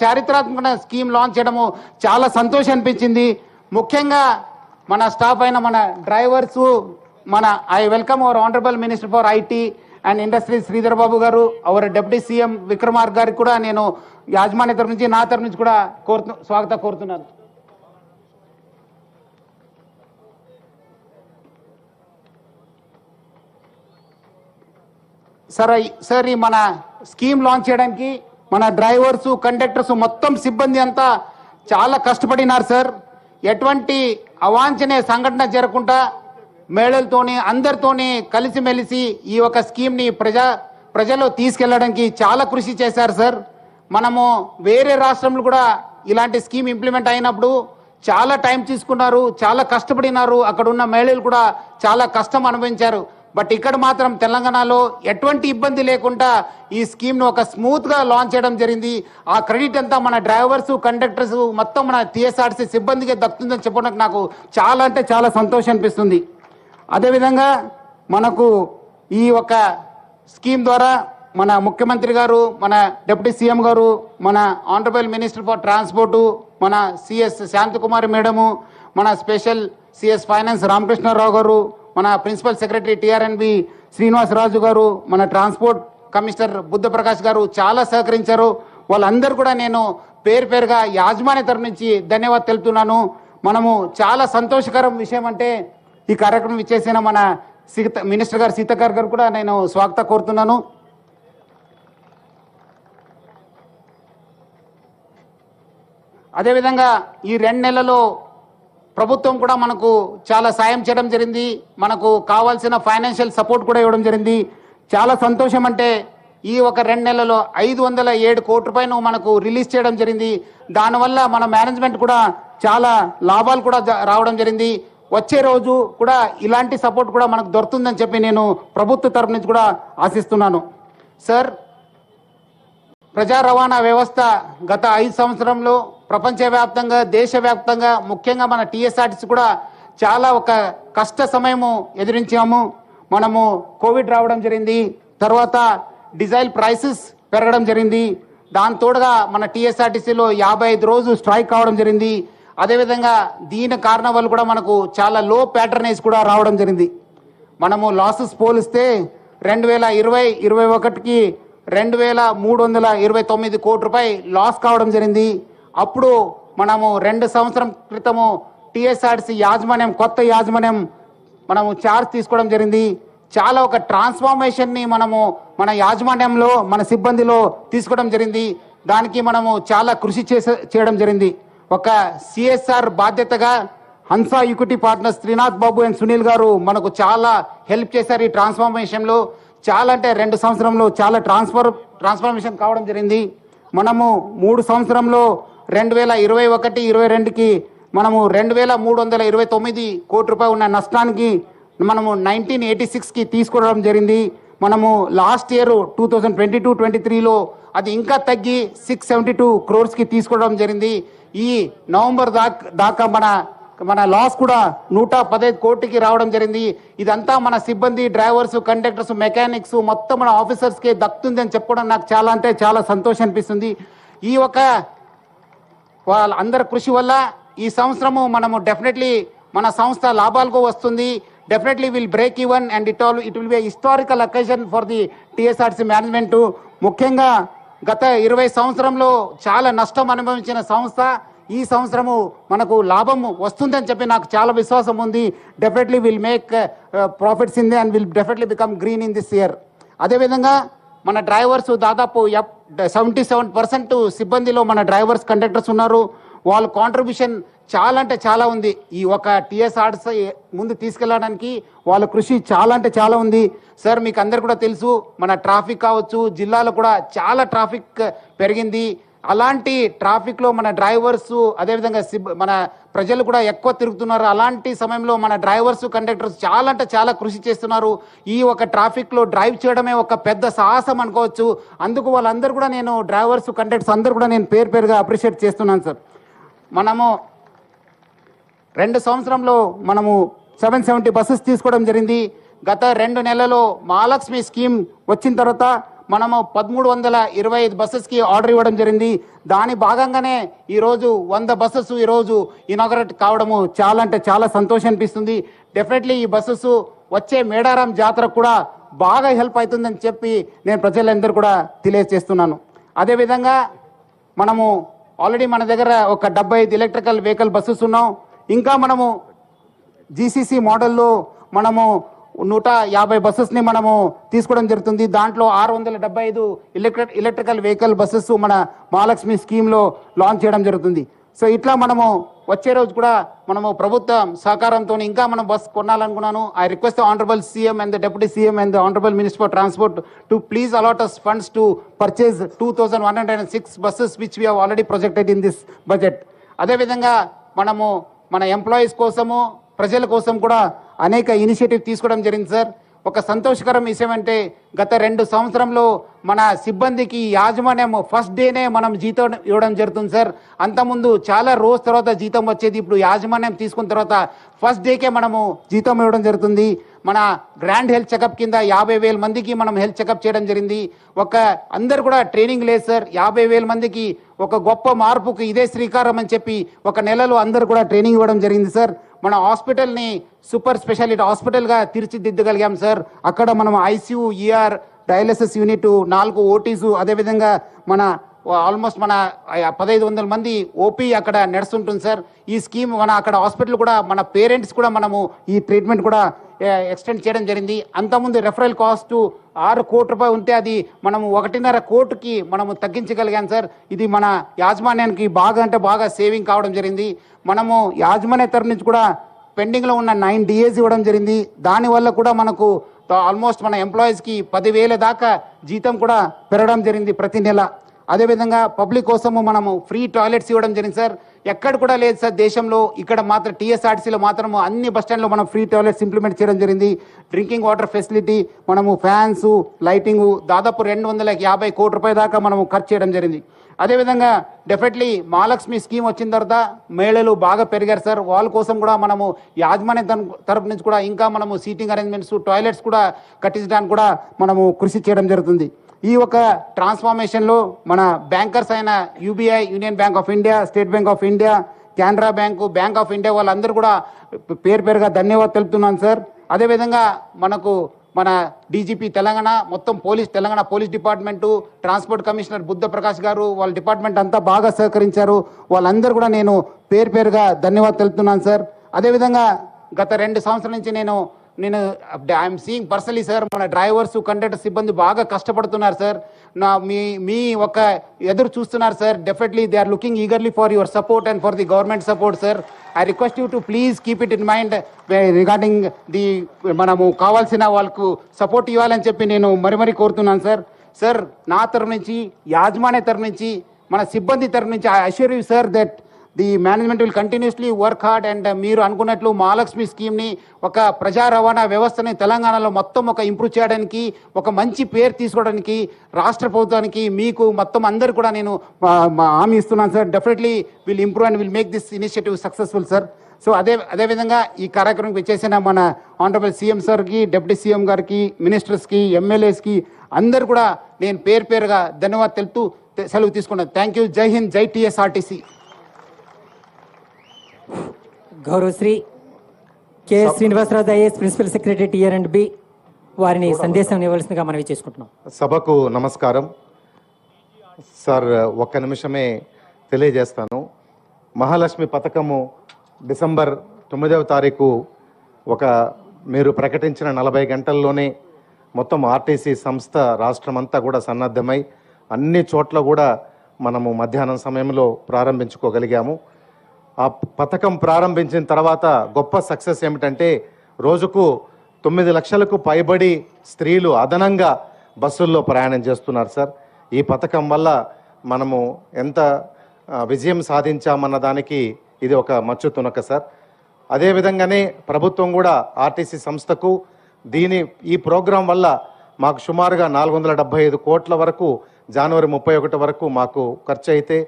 చారిత్రాత్మక scheme launch చేయడము చాలా సంతోషం అనిపించింది. ముఖ్యంగా మన స్టాఫ్ అయిన మన డ్రైవర్స్, మన I welcome our honourable minister for IT and industry Sridhar Babu గారు, అవర్ డిప్యూటీ సీఎం విక్రమార్క గారికి కూడా నేను యాజమాన్య తరఫు నుంచి, నా తరఫు నుంచి కూడా స్వాగతం కోరుతున్నాను. సార్ ఈ మన స్కీమ్ లాంచ్ చేయడానికి మన డ్రైవర్స్, కండక్టర్స్, మొత్తం సిబ్బంది అంతా చాలా కష్టపడినారు సార్. ఎటువంటి అవాంఛనీయ సంఘటన జరగకుండా మేళలతోని అందరితోని కలిసిమెలిసి ఈ ఒక స్కీమ్ని ప్రజల్లో తీసుకెళ్లడానికి చాలా కృషి చేశారు సార్. మనము వేరే రాష్ట్రంలో కూడా ఇలాంటి స్కీమ్ ఇంప్లిమెంట్ అయినప్పుడు చాలా టైం తీసుకున్నారు, చాలా కష్టపడినారు, అక్కడ ఉన్న మహిళలు కూడా చాలా కష్టం అనుభవించారు. బట్ ఇక్కడ మాత్రం తెలంగాణలో ఎటువంటి ఇబ్బంది లేకుండా ఈ స్కీమ్ను ఒక స్మూత్గా లాంచ్ చేయడం జరిగింది. ఆ క్రెడిట్ అంతా మన డ్రైవర్స్, కండక్టర్స్, మొత్తం మన టీఎస్ఆర్సీ సిబ్బందికి దక్కుతుందని చెప్పడానికి నాకు చాలా అంటే చాలా సంతోషం అనిపిస్తుంది. అదేవిధంగా మనకు ఈ ఒక స్కీమ్ ద్వారా మన ముఖ్యమంత్రి గారు, మన డిప్యూటీ సీఎం గారు, మన ఆనరబుల్ మినిస్టర్ ఫర్ ట్రాన్స్పోర్టు, మన సిఎస్ శాంతకుమారి మేడము, మన స్పెషల్ సిఎస్ ఫైనాన్స్ రామకృష్ణారావు గారు, మన ప్రిన్సిపల్ సెక్రటరీ టిఆర్ఎన్బి శ్రీనివాసరాజు గారు, మన ట్రాన్స్పోర్ట్ కమిషనర్ బుద్ధ ప్రకాష్ గారు చాలా సహకరించారు. వాళ్ళందరూ కూడా నేను పేరుగా యాజమాన్య తరఫు నుంచి ధన్యవాదాలు తెలుపుతున్నాను. మనము చాలా సంతోషకరం విషయం అంటే ఈ కార్యక్రమం ఇచ్చేసిన మన మినిస్టర్ గారు సీతక్కర్ గారు కూడా నేను స్వాగతం కోరుతున్నాను. అదేవిధంగా ఈ 2 నెలల్లో ప్రభుత్వం కూడా మనకు చాలా సాయం చేయడం జరిగింది. మనకు కావాల్సిన ఫైనాన్షియల్ సపోర్ట్ కూడా ఇవ్వడం జరిగింది. చాలా సంతోషం అంటే ఈ ఒక 2 నెలల్లో 507 కోట్ల రూపాయలు మనకు రిలీజ్ చేయడం జరిగింది. దానివల్ల మన మేనేజ్మెంట్ కూడా చాలా లాభాలు కూడా రావడం జరిగింది. వచ్చే రోజు కూడా ఇలాంటి సపోర్ట్ కూడా మనకు దొరుకుతుందని చెప్పి నేను ప్రభుత్వ తరఫు నుంచి కూడా ఆశిస్తున్నాను. సార్, ప్రజా రవాణా వ్యవస్థ గత 5 సంవత్సరంలో ప్రపంచవ్యాప్తంగా, దేశవ్యాప్తంగా, ముఖ్యంగా మన టీఎస్ఆర్టీసీ కూడా చాలా ఒక కష్ట సమయము ఎదిరించాము. మనము కోవిడ్ రావడం జరిగింది, తర్వాత డీజిల్ ప్రైసెస్ పెరగడం జరిగింది, దాని తోడుగా మన టీఎస్ఆర్టీసీలో 55 రోజు స్ట్రైక్ కావడం జరిగింది. అదేవిధంగా దీని కారణం వల్ల కూడా మనకు చాలా లో ప్యాటర్నేజ్ కూడా రావడం జరిగింది. మనము లాసెస్ పోలిస్తే 2020-21కి 2329 కోట్ల రూపాయలు లాస్ కావడం జరిగింది. అప్పుడు మనము 2 సంవత్సరం క్రితము టీఎస్ఆర్టీసీ యాజమాన్యం, కొత్త యాజమాన్యం మనము చార్జ్ తీసుకోవడం జరిగింది. చాలా ఒక ట్రాన్స్ఫార్మేషన్ని మనము మన యాజమాన్యంలో, మన సిబ్బందిలో తీసుకోవడం జరిగింది. దానికి మనము చాలా కృషి చేయడం జరిగింది. ఒక సిఎస్ఆర్ బాధ్యతగా Hansa equity partners Srinath Babu and Sunil గారు మనకు చాలా హెల్ప్ చేశారు ఈ ట్రాన్స్ఫార్మేషన్లో. చాలా అంటే 2 సంవత్సరంలో చాలా ట్రాన్స్ఫర్మేషన్ కావడం జరిగింది. మనము 3 సంవత్సరంలో 2021-22కి మనము 2329 కోట్ల రూపాయలు ఉన్న నష్టానికి మనము 1986కి తీసుకోవడం జరిగింది. మనము లాస్ట్ ఇయర్ 2022-23లో అది ఇంకా తగ్గి 672 crores తీసుకోవడం జరిగింది. ఈ నవంబర్ దాకా మన లాస్ కూడా 115 కోట్లకి రావడం జరిగింది. ఇదంతా మన సిబ్బంది, డ్రైవర్స్, కండక్టర్స్, మెకానిక్స్, మొత్తం మన ఆఫీసర్స్కి దక్కుతుంది అని చెప్పుకోవడం నాకు చాలా అంటే చాలా సంతోషం అనిపిస్తుంది. ఈ ఒక వాళ్ళందరి కృషి వల్ల ఈ సంవత్సరము మనము డెఫినెట్లీ మన సంస్థ లాభాలకు వస్తుంది. Definitely will break even and it will be historical occasion for the TSRTC management. ముఖ్యంగా గత 20 సంవత్సరంలో చాలా నష్టం అనుభవించిన సంస్థ ఈ సంవత్సరము మనకు లాభం వస్తుందని చెప్పి నాకు చాలా విశ్వాసం ఉంది. Definitely will make profits in the and will definitely become green in this year. అదేవిధంగా మన డ్రైవర్స్ దాదాపు 77% సిబ్బందిలో మన డ్రైవర్స్, కండక్టర్స్ ఉన్నారు. వాళ్ళ కాంట్రిబ్యూషన్ చాలా అంటే చాలా ఉంది. ఈ ఒక టీఎస్ఆర్టీసీ ముందు తీసుకెళ్ళడానికి వాళ్ళ కృషి చాలా అంటే చాలా ఉంది. సార్, మీకు అందరు కూడా తెలుసు, మన ట్రాఫిక్ కావచ్చు, జిల్లాలో కూడా చాలా ట్రాఫిక్ పెరిగింది. అలాంటి ట్రాఫిక్లో మన డ్రైవర్స్, అదేవిధంగా మన ప్రజలు కూడా ఎక్కువ తిరుగుతున్నారు. అలాంటి సమయంలో మన డ్రైవర్స్, కండక్టర్స్ చాలా అంటే చాలా కృషి చేస్తున్నారు. ఈ ఒక ట్రాఫిక్లో డ్రైవ్ చేయడమే ఒక పెద్ద సాహసం అనుకోవచ్చు. అందుకు వాళ్ళందరూ కూడా నేను డ్రైవర్స్, కండక్టర్స్ అందరూ కూడా నేను పేరుగా అప్రిషియేట్ చేస్తున్నాను సార్. మనము 2 సంవత్సరంలో మనము 770 బస్సెస్ తీసుకోవడం జరిగింది. గత 2 నెలల్లో మహాలక్ష్మి స్కీమ్ వచ్చిన తర్వాత మనము 1325 బస్సెస్కి ఆర్డర్ ఇవ్వడం జరిగింది. దాని భాగంగానే ఈరోజు 100 బస్సెస్ ఈరోజు ఇనాగరేట్ కావడము చాలా అంటే చాలా సంతోషం అనిపిస్తుంది. డెఫినెట్లీ ఈ బస్సెస్ వచ్చే మేడారం జాతరకు కూడా బాగా హెల్ప్ అవుతుందని చెప్పి నేను ప్రజలందరూ కూడా తెలియజేస్తున్నాను. అదేవిధంగా మనము ఆల్రెడీ మన దగ్గర ఒక 75 ఎలక్ట్రికల్ వెహికల్ బస్సెస్ ఉన్నాం. ఇంకా మనము జీసీసీ మోడల్లో మనము 150 బస్సెస్ని మనము తీసుకోవడం జరుగుతుంది. దాంట్లో 675 ఎలక్ట్రికల్ వెహికల్ బస్సెస్ మన మహాలక్ష్మి స్కీమ్లో లాంచ్ చేయడం జరుగుతుంది. సో ఇట్లా మనము వచ్చే రోజు కూడా మనము ప్రభుత్వం సహకారంతో ఇంకా మనం బస్ కొనాలనుకున్నాను. I request the honourable CM and the deputy CM and the honourable minister for transport to please allot us funds to purchase 2106 buses which we have already projected in this budget. అదేవిధంగా మనము మన employees కోసము ప్రజల కోసం కూడా అనేక initiative తీసుకోవడం జరిగింది సార్. ఒక సంతోషకరం విషయం అంటే గత 2 సంవత్సరంలో మన సిబ్బందికి యాజమాన్యం ఫస్ట్ డేనే మనం జీతం ఇవ్వడం జరుగుతుంది సార్. అంతకుముందు చాలా రోజు తర్వాత జీతం వచ్చేది. ఇప్పుడు యాజమాన్యం తీసుకున్న తర్వాత ఫస్ట్ డేకే మనము జీతం ఇవ్వడం జరుగుతుంది. మన గ్రాండ్ హెల్త్ చెకప్ కింద 50,000 మందికి మనం హెల్త్ చెకప్ చేయడం జరిగింది. అందరు కూడా ట్రైనింగ్ లేదు సార్. 50,000 మందికి ఒక గొప్ప మార్పుకు ఇదే శ్రీకారం అని చెప్పి ఒక నెలలో అందరు కూడా ట్రైనింగ్ ఇవ్వడం జరిగింది సార్. మన హాస్పిటల్ని సూపర్ స్పెషాలిటీ హాస్పిటల్గా తీర్చిదిద్దగలిగాం సార్. అక్కడ మనం ICU, ER, dialysis unit, 4 OTs, అదేవిధంగా మన ఆల్మోస్ట్ మన 1500 మంది ఓపీ అక్కడ నడుస్తుంటుంది సార్. ఈ స్కీమ్ మన అక్కడ హాస్పిటల్ కూడా మన పేరెంట్స్ కూడా మనము ఈ ట్రీట్మెంట్ కూడా ఎక్స్టెండ్ చేయడం జరిగింది. అంతకుముందు రెఫరల్ కాస్ట్ 6 కోట్ల రూపాయలు ఉంటే అది మనము 1.5 కోటికి మనము తగ్గించగలిగాం సార్. ఇది మన యాజమాన్యానికి బాగా అంటే బాగా సేవింగ్ కావడం జరిగింది. మనము యాజమాన్య తరఫు నుంచి కూడా పెండింగ్లో ఉన్న 9 DAs ఇవ్వడం జరిగింది. దానివల్ల కూడా మనకు ఆల్మోస్ట్ మన ఎంప్లాయీస్కి 10,000 దాకా జీతం కూడా పెరగడం జరిగింది ప్రతి నెల. అదేవిధంగా పబ్లిక్ కోసము మనము ఫ్రీ టాయిలెట్స్ ఇవ్వడం జరిగింది సార్. ఎక్కడ కూడా లేదు సార్ దేశంలో. ఇక్కడ మాత్రం టీఎస్ఆర్టీసీలో మాత్రము అన్ని బస్ స్టాండ్లో మనం ఫ్రీ టాయిలెట్స్ ఇంప్లిమెంట్ చేయడం జరిగింది. డ్రింకింగ్ వాటర్ ఫెసిలిటీ, మనము ఫ్యాన్స్, లైటింగ్ దాదాపు 250 కోట్ల రూపాయల దాకా మనము ఖర్చు చేయడం జరిగింది. అదేవిధంగా డెఫినెట్లీ మహాలక్ష్మి స్కీమ్ వచ్చిన తర్వాత మహిళలు బాగా పెరిగారు సార్. వాళ్ళ కోసం కూడా మనము యాజమాన్యం తరపు నుంచి కూడా ఇంకా మనము సీటింగ్ అరేంజ్మెంట్స్, టాయిలెట్స్ కూడా కట్టించడానికి కూడా మనము కృషి చేయడం జరుగుతుంది. ఈ ఒక ట్రాన్స్ఫార్మేషన్లో మన బ్యాంకర్స్ అయిన UBI, union bank of India, state bank of India, Canara bank, bank of India వాళ్ళందరూ కూడా పేరుగా ధన్యవాదాలు తెలుపుతున్నాను సార్. అదేవిధంగా మనకు మన డీజీపీ తెలంగాణ, మొత్తం Telangana police department, transport commissioner Buddha Prakash గారు, వాళ్ళ డిపార్ట్మెంట్ అంతా బాగా సహకరించారు. వాళ్ళందరూ కూడా నేను పేరుగా ధన్యవాదాలు తెలుపుతున్నాను సార్. అదేవిధంగా గత 2 సంవత్సరాల నుంచి నేను ఐఎమ్ సీయింగ్ పర్సనలీ సార్, మన డ్రైవర్స్, కండక్టర్ సిబ్బంది బాగా కష్టపడుతున్నారు సార్. మీ ఒక ఎదురు చూస్తున్నారు sir. Definitely they are looking eagerly for your support and for the government support sir. I request you to please keep it in mind regarding మనము కావాల్సిన వాళ్ళకు సపోర్ట్ ఇవ్వాలని చెప్పి నేను మరీ కోరుతున్నాను సార్. సార్ నా తరఫు నుంచి, యాజమాన్య తరఫు నుంచి, మన సిబ్బంది తరఫు నుంచి I assure you sir that the management will continuously work hard. And మీరు అనుకున్నట్లు మహాలక్ష్మి స్కీమ్ని, ఒక ప్రజా రవాణా వ్యవస్థని తెలంగాణలో మొత్తం ఒక ఇంప్రూవ్ చేయడానికి, ఒక మంచి పేరు తీసుకోవడానికి రాష్ట్ర ప్రభుత్వానికి, మీకు మొత్తం అందరు కూడా నేను హామీ ఇస్తున్నాను sir. Definitely will improve and will make this initiative successful sir. So అదేవిధంగా ఈ కార్యక్రమం ఇచ్చేసిన మన ఆనరబుల్ సీఎం సార్కి, డిప్యూటీ సీఎం గారికి, మినిస్టర్స్కి, ఎమ్మెల్యేస్కి అందరు కూడా నేను పేరుగా ధన్యవాదాలు తెలుపుతూ సెలవు తీసుకున్నాను. Thank you. Jai Hind, Jai TSRTC. గౌరవశ్రీ K Srinivasarao IAS principal secretary TR and B వారిని సందేశం ఇవ్వవలసిందిగా మనవి చేసుకుంటున్నాం. సభకు నమస్కారం సార్. ఒక్క నిమిషమే తెలియజేస్తాను. మహాలక్ష్మి పథకము డిసెంబర్ 9వ తారీఖు మీరు ప్రకటించిన 40 గంటల్లోనే మొత్తం ఆర్టీసీ సంస్థ రాష్ట్రమంతా కూడా సన్నద్ధమై అన్ని చోట్ల కూడా మనము మధ్యాహ్నం సమయంలో ప్రారంభించుకోగలిగాము. ఆ పథకం ప్రారంభించిన తర్వాత గొప్ప సక్సెస్ ఏమిటంటే రోజుకు 9 లక్షలకు పైబడి స్త్రీలు అదనంగా బస్సుల్లో ప్రయాణం చేస్తున్నారు సార్. ఈ పథకం వల్ల మనము ఎంత విజయం సాధించామన్న దానికి ఇది ఒక మచ్చు తునక సార్. అదేవిధంగానే ప్రభుత్వం కూడా ఆర్టీసీ సంస్థకు ఈ ప్రోగ్రాం వల్ల మాకు సుమారుగా 475 కోట్ల వరకు జనవరి 31 వరకు మాకు ఖర్చు అయితే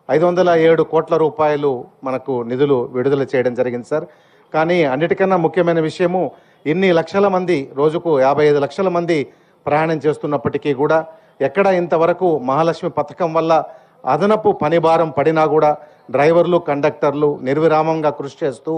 507 కోట్ల రూపాయలు మనకు నిధులు విడుదల చేయడం జరిగింది సార్. కానీ అన్నిటికన్నా ముఖ్యమైన విషయము, ఇన్ని లక్షల మంది, రోజుకు 55 లక్షల మంది ప్రయాణం చేస్తున్నప్పటికీ కూడా ఎక్కడ ఇంతవరకు మహాలక్ష్మి పథకం వల్ల అదనపు పని భారం పడినా కూడా డ్రైవర్లు కండక్టర్లు నిర్విరామంగా కృషి చేస్తూ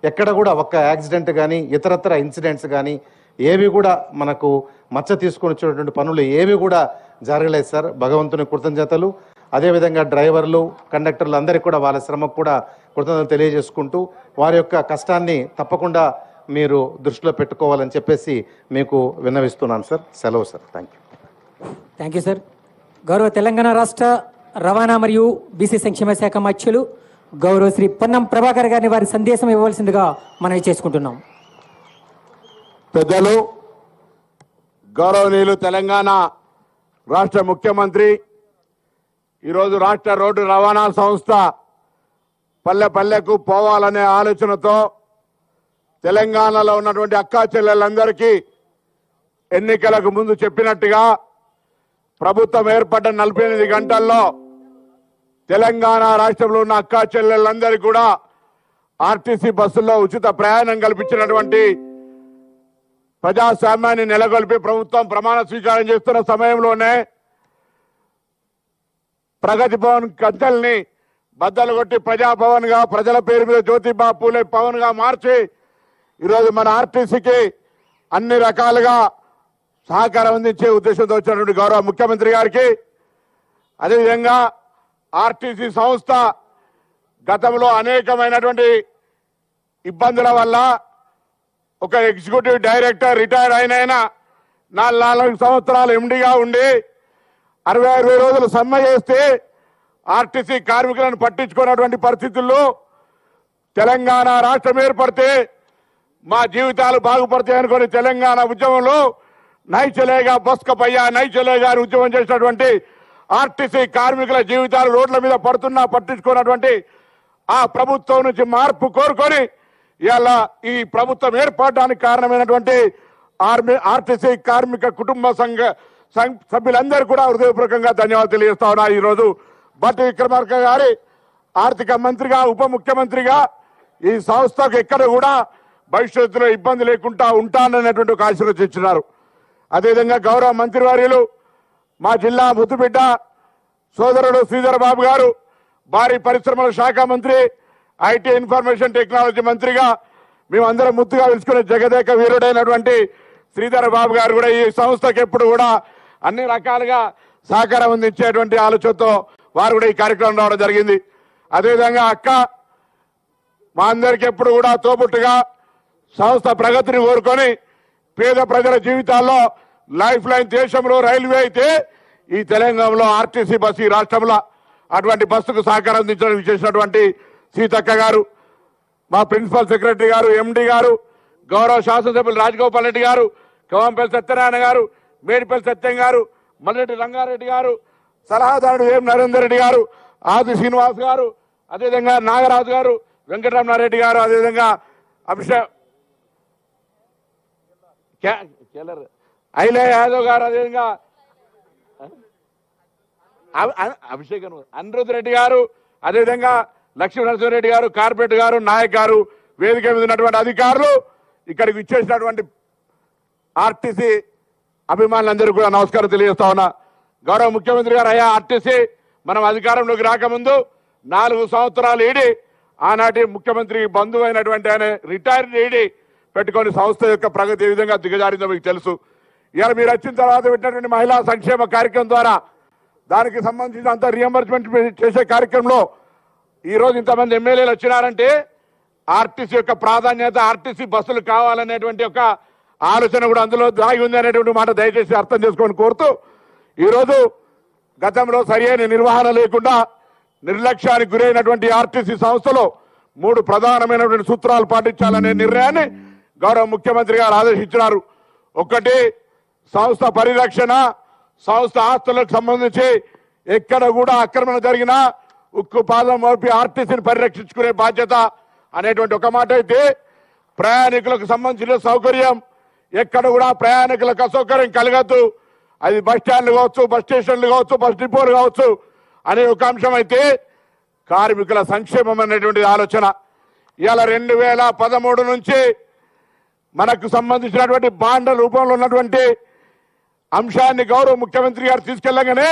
ఎక్కడ కూడా ఒక్క యాక్సిడెంట్ కానీ ఇతరత్ర ఇన్సిడెంట్స్ కానీ ఏవి కూడా మనకు మచ్చ తీసుకొని వచ్చేటువంటి పనులు ఏవి కూడా జరగలేదు సార్. భగవంతుని కృతజ్ఞతలు. అదేవిధంగా డ్రైవర్లు కండక్టర్లు అందరికీ కూడా వాళ్ళ శ్రమకు కూడా కృతజ్ఞతలు తెలియజేసుకుంటూ వారి యొక్క కష్టాన్ని తప్పకుండా మీరు దృష్టిలో పెట్టుకోవాలని చెప్పేసి మీకు విన్నవిస్తున్నాను సార్. సెలవు సార్. Thank you sir. గౌరవ తెలంగాణ రాష్ట్ర రవాణా మరియు బీసీ సంక్షేమ శాఖ మంత్రులు గౌరవ శ్రీ పొన్నం ప్రభాకర్ గారిని వారి సందేశం ఇవ్వవలసిందిగా మనవి చేసుకుంటున్నాం. పెద్దలు, గౌరవనీయులు తెలంగాణ రాష్ట్ర ముఖ్యమంత్రి ఈరోజు రాష్ట్ర రోడ్డు రవాణా సంస్థ పల్లె పల్లెకు పోవాలనే ఆలోచనతో తెలంగాణలో ఉన్నటువంటి అక్కా చెల్లెలందరికీ ఎన్నికలకు ముందు చెప్పినట్టుగా ప్రభుత్వం ఏర్పడ్డ 48 గంటల్లో తెలంగాణ రాష్ట్రంలో ఉన్న అక్కా చెల్లెలందరికీ కూడా ఆర్టీసీ బస్సుల్లో ఉచిత ప్రయాణం కల్పించినటువంటి ప్రజాస్వామ్యాన్ని నెలకొల్పి ప్రభుత్వం ప్రమాణ స్వీకారం చేస్తున్న సమయంలోనే ప్రగతి భవన్ కంచెల్ని బద్దలు కొట్టి ప్రజాభవన్ గా ప్రజల పేరు మీద జ్యోతిబా పూలే భవన్ గా మార్చి ఈరోజు మన ఆర్టీసీకి అన్ని రకాలుగా సహకారం అందించే ఉద్దేశంతో వచ్చినటువంటి గౌరవ ముఖ్యమంత్రి గారికి, అదేవిధంగా ఆర్టీసీ సంస్థ గతంలో అనేకమైనటువంటి ఇబ్బందుల వల్ల ఒక ఎగ్జిక్యూటివ్ డైరెక్టర్ రిటైర్ అయిన 4 సంవత్సరాలు ఎండీగా ఉండి 60 రోజులు సమ్మె చేస్తే ఆర్టీసీ కార్మికులను పట్టించుకున్నటువంటి పరిస్థితుల్లో తెలంగాణ రాష్ట్రం ఏర్పడితే మా జీవితాలు బాగుపడతాయి అనుకుని తెలంగాణ ఉద్యమంలో నై చలేగా బస్ కా పయ్యా నై చలేగా ఉద్యమం చేసినటువంటి ఆర్టీసీ కార్మికుల జీవితాలు రోడ్ల మీద పడుతున్నా పట్టించుకున్నటువంటి ఆ ప్రభుత్వం నుంచి మార్పు కోరుకొని ఇలా ఈ ప్రభుత్వం ఏర్పడడానికి కారణమైనటువంటి ఆర్టీసీ కార్మిక కుటుంబ సంఘ సభ్యులందరూ కూడా హృదయపూర్వకంగా ధన్యవాదాలు తెలియజేస్తా ఉన్నా. ఈరోజు బట్టి విక్రమార్క గారి ఆర్థిక మంత్రిగా ఉప ముఖ్యమంత్రిగా ఈ సంస్థకు ఎక్కడ కూడా భవిష్యత్తులో ఇబ్బంది లేకుండా ఉంటాననేటువంటి ఒక ఆశీర్వదించినారు. అదేవిధంగా గౌరవ మంత్రివర్యులు మా జిల్లా ముద్దుబిడ్డ సోదరుడు శ్రీధర్ బాబు గారు భారీ పరిశ్రమల శాఖ మంత్రి, ఐటీ ఇన్ఫర్మేషన్ టెక్నాలజీ మంత్రిగా మేమందరం ముద్దుగా పిలుచుకునే జగదేక వీరుడైనటువంటి శ్రీధర్ బాబు గారు కూడా ఈ సంస్థకు ఎప్పుడు కూడా అన్ని రకాలుగా సహకారం అందించేటువంటి ఆలోచనతో వారు కూడా ఈ కార్యక్రమం రావడం జరిగింది. అదేవిధంగా అక్క మా అందరికి ఎప్పుడు కూడా తోబుట్టుగా సంస్థ ప్రగతిని కోరుకొని పేద ప్రజల జీవితాల్లో లైఫ్ లైన్ దేశంలో రైల్వే అయితే ఈ తెలంగాణలో ఆర్టీసీ బస్సు ఈ రాష్ట్రంలో అటువంటి బస్సుకు సహకారం అందించడం చేసినటువంటి సీతక్క గారు, మా ప్రిన్సిపల్ సెక్రటరీ గారు, ఎండి గారు, గౌరవ శాసనసభ్యులు రాజగోపాల్ రెడ్డి గారు, కవంపల్లి సత్యనారాయణ గారు, మేడిపల్లి సత్యం గారు, మల్లెడ్డి రంగారెడ్డి గారు, సలహాదారుడు ఎం నరేందర్ రెడ్డి గారు, ఆది శ్రీనివాస్ గారు, అదేవిధంగా నాగరాజు గారు, వెంకటరమణారెడ్డి గారు, అదేవిధంగా ఐలే యాదవ్ గారు, అదేవిధంగా అభిషేక్ అనిరుద్ రెడ్డి గారు, అదేవిధంగా లక్ష్మీనరసింహారెడ్డి గారు, కార్పొరేట్ గారు, నాయక్ గారు, వేదిక మీద ఉన్నటువంటి అధికారులు, ఇక్కడికి ఇచ్చేసినటువంటి ఆర్టీసీ అభిమానులందరూ కూడా నమస్కారం తెలియజేస్తా ఉన్నా. గౌరవ ముఖ్యమంత్రి గారు, అయ్యా ఆర్టీసీ మనం అధికారంలోకి రాకముందు 4 సంవత్సరాలు ఈడి ఆనాటి ముఖ్యమంత్రి బంధువు అయినటువంటి ఆయన రిటైర్డ్ ఈడి పెట్టుకొని సంస్థ యొక్క ప్రగతి ఏ విధంగా దిగజారిందో మీకు తెలుసు. ఇవాళ మీరు వచ్చిన తర్వాత పెట్టినటువంటి మహిళా సంక్షేమ కార్యక్రమం ద్వారా దానికి సంబంధించిన అంత రియంబర్స్మెంట్ చేసే కార్యక్రమంలో ఈరోజు ఇంతమంది ఎమ్మెల్యేలు వచ్చినారంటే ఆర్టీసీ యొక్క ప్రాధాన్యత, ఆర్టీసీ బస్సులు కావాలనేటువంటి ఒక ఆలోచన కూడా అందులో దాగి ఉంది అనేటువంటి మాట దయచేసి అర్థం చేసుకొని కోరుతూ, ఈరోజు గతంలో సరియైన నిర్వహణ లేకుండా నిర్లక్ష్యానికి గురైనటువంటి ఆర్టీసీ సంస్థలో 3 ప్రధానమైనటువంటి సూత్రాలు పాటించాలనే నిర్ణయాన్ని గౌరవ ముఖ్యమంత్రి గారు ఆదేశించినారు. ఒకటి, సంస్థ పరిరక్షణ, సంస్థ ఆస్తులకు సంబంధించి ఎక్కడ కూడా ఆక్రమణ జరిగినా ఉక్కు పాదం మోపి ఆర్టీసీని పరిరక్షించుకునే బాధ్యత అనేటువంటి ఒక మాట అయితే, ప్రయాణికులకు సంబంధించిన సౌకర్యం ఎక్కడ కూడా ప్రయాణికులకు అసౌకర్యం కలగద్దు, అది బస్ స్టాండ్లు కావచ్చు, బస్ స్టేషన్లు కావచ్చు, బస్ డిపోలు కావచ్చు అనే ఒక అంశం అయితే, కార్మికుల సంక్షేమం అనేటువంటి ఆలోచన. ఇవాళ 2013 నుంచి మనకు సంబంధించినటువంటి బాండ్ల రూపంలో ఉన్నటువంటి అంశాన్ని గౌరవ ముఖ్యమంత్రి గారు తీసుకెళ్లగానే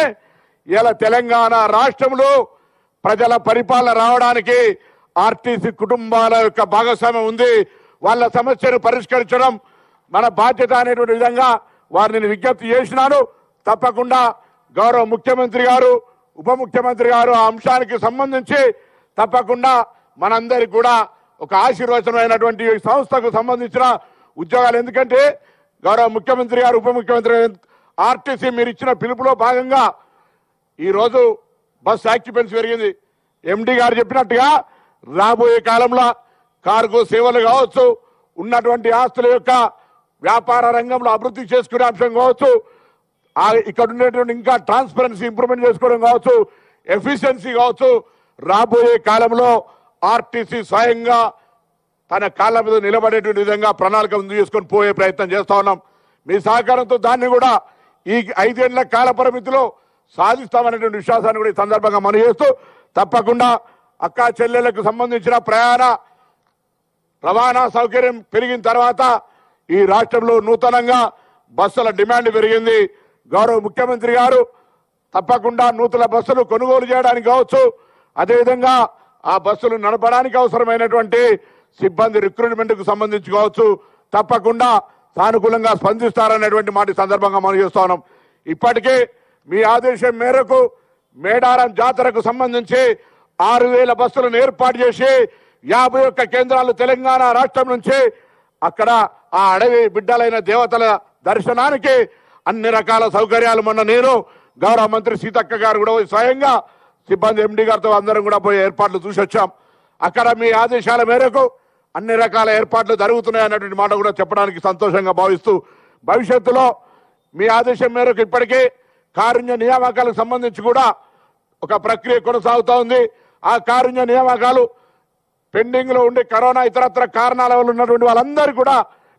ఇలా తెలంగాణ రాష్ట్రంలో ప్రజల పరిపాలన రావడానికి ఆర్టీసీ కుటుంబాల యొక్క భాగస్వామ్యం ఉంది. వాళ్ళ సమస్యను పరిష్కరించడం మన బాధ్యత అనేటువంటి విధంగా వారిని విజ్ఞప్తి చేసినాను. తప్పకుండా గౌరవ ముఖ్యమంత్రి గారు, ఉప ముఖ్యమంత్రి గారు ఆ అంశానికి సంబంధించి తప్పకుండా మనందరికి కూడా ఒక ఆశీర్వచనమైనటువంటి సంస్థకు సంబంధించిన ఉద్యోగాలు. ఎందుకంటే గౌరవ ముఖ్యమంత్రి గారు, ఉప ముఖ్యమంత్రి ఆర్టీసీ మీరు ఇచ్చిన పిలుపులో భాగంగా ఈరోజు బస్ ఆక్యుపెన్సీ పెరిగింది. ఎండి గారు చెప్పినట్టుగా రాబోయే కాలంలో కార్గో సేవలు కావచ్చు, ఉన్నటువంటి ఆస్తుల యొక్క వ్యాపార రంగంలో అభివృద్ధి చేసుకునే అంశం కావచ్చు, ఇక్కడ ఉండేటువంటి ఇంకా ట్రాన్స్పరెన్సీ ఇంప్రూవ్మెంట్ చేసుకోవడం కావచ్చు, ఎఫిషియన్సీ కావచ్చు, రాబోయే కాలంలో ఆర్టీసీ స్వయంగా తన కాళ్ళ మీద నిలబడేటువంటి విధంగా ప్రణాళిక ముందు చేసుకొని పోయే ప్రయత్నం చేస్తా ఉన్నాం. మీ సహకారంతో దాన్ని కూడా ఈ 5 ఏళ్ల కాల పరిమితిలో సాధిస్తామనేటువంటి విశ్వాసాన్ని కూడా ఈ సందర్భంగా మనం చేస్తూ తప్పకుండా అక్కా చెల్లెళ్లకు సంబంధించిన ప్రయాణ రవాణా సౌకర్యం పెరిగిన తర్వాత ఈ రాష్ట్రంలో నూతనంగా బస్సుల డిమాండ్ పెరిగింది. గౌరవ ముఖ్యమంత్రి గారు తప్పకుండా నూతన బస్సులు కొనుగోలు చేయడానికి కావచ్చు, అదేవిధంగా ఆ బస్సులు నడపడానికి అవసరమైనటువంటి సిబ్బంది రిక్రూట్మెంట్కు సంబంధించి కావచ్చు, తప్పకుండా సానుకూలంగా స్పందిస్తారనేటువంటి మాట సందర్భంగా మనం చేస్తా ఉన్నాం. ఇప్పటికే మీ ఆదేశం మేరకు మేడారం జాతరకు సంబంధించి 6,000 బస్సులను ఏర్పాటు చేసి 51 కేంద్రాలు తెలంగాణ రాష్ట్రం నుంచి అక్కడ ఆ అడవి బిడ్డలైన దేవతల దర్శనానికి అన్ని రకాల సౌకర్యాలు మొన్న నేను గౌరవ మంత్రి సీతక్క గారు కూడా స్వయంగా సిబ్బంది ఎండి గారితో అందరం కూడా పోయి ఏర్పాట్లు చూసి వచ్చాం. అక్కడ మీ ఆదేశాల మేరకు అన్ని రకాల ఏర్పాట్లు జరుగుతున్నాయి అన్నటువంటి మాట కూడా చెప్పడానికి సంతోషంగా భావిస్తూ భవిష్యత్తులో మీ ఆదేశం మేరకు ఇప్పటికే కారుణ్య నియామకాలకు సంబంధించి కూడా ఒక ప్రక్రియ కొనసాగుతూ ఉంది. ఆ కారుణ్య నియామకాలు పెండింగ్ లో ఉండి కరోనా ఇతరత్ర కారణాల వల్ల ఉన్నటువంటి వాళ్ళందరూ కూడా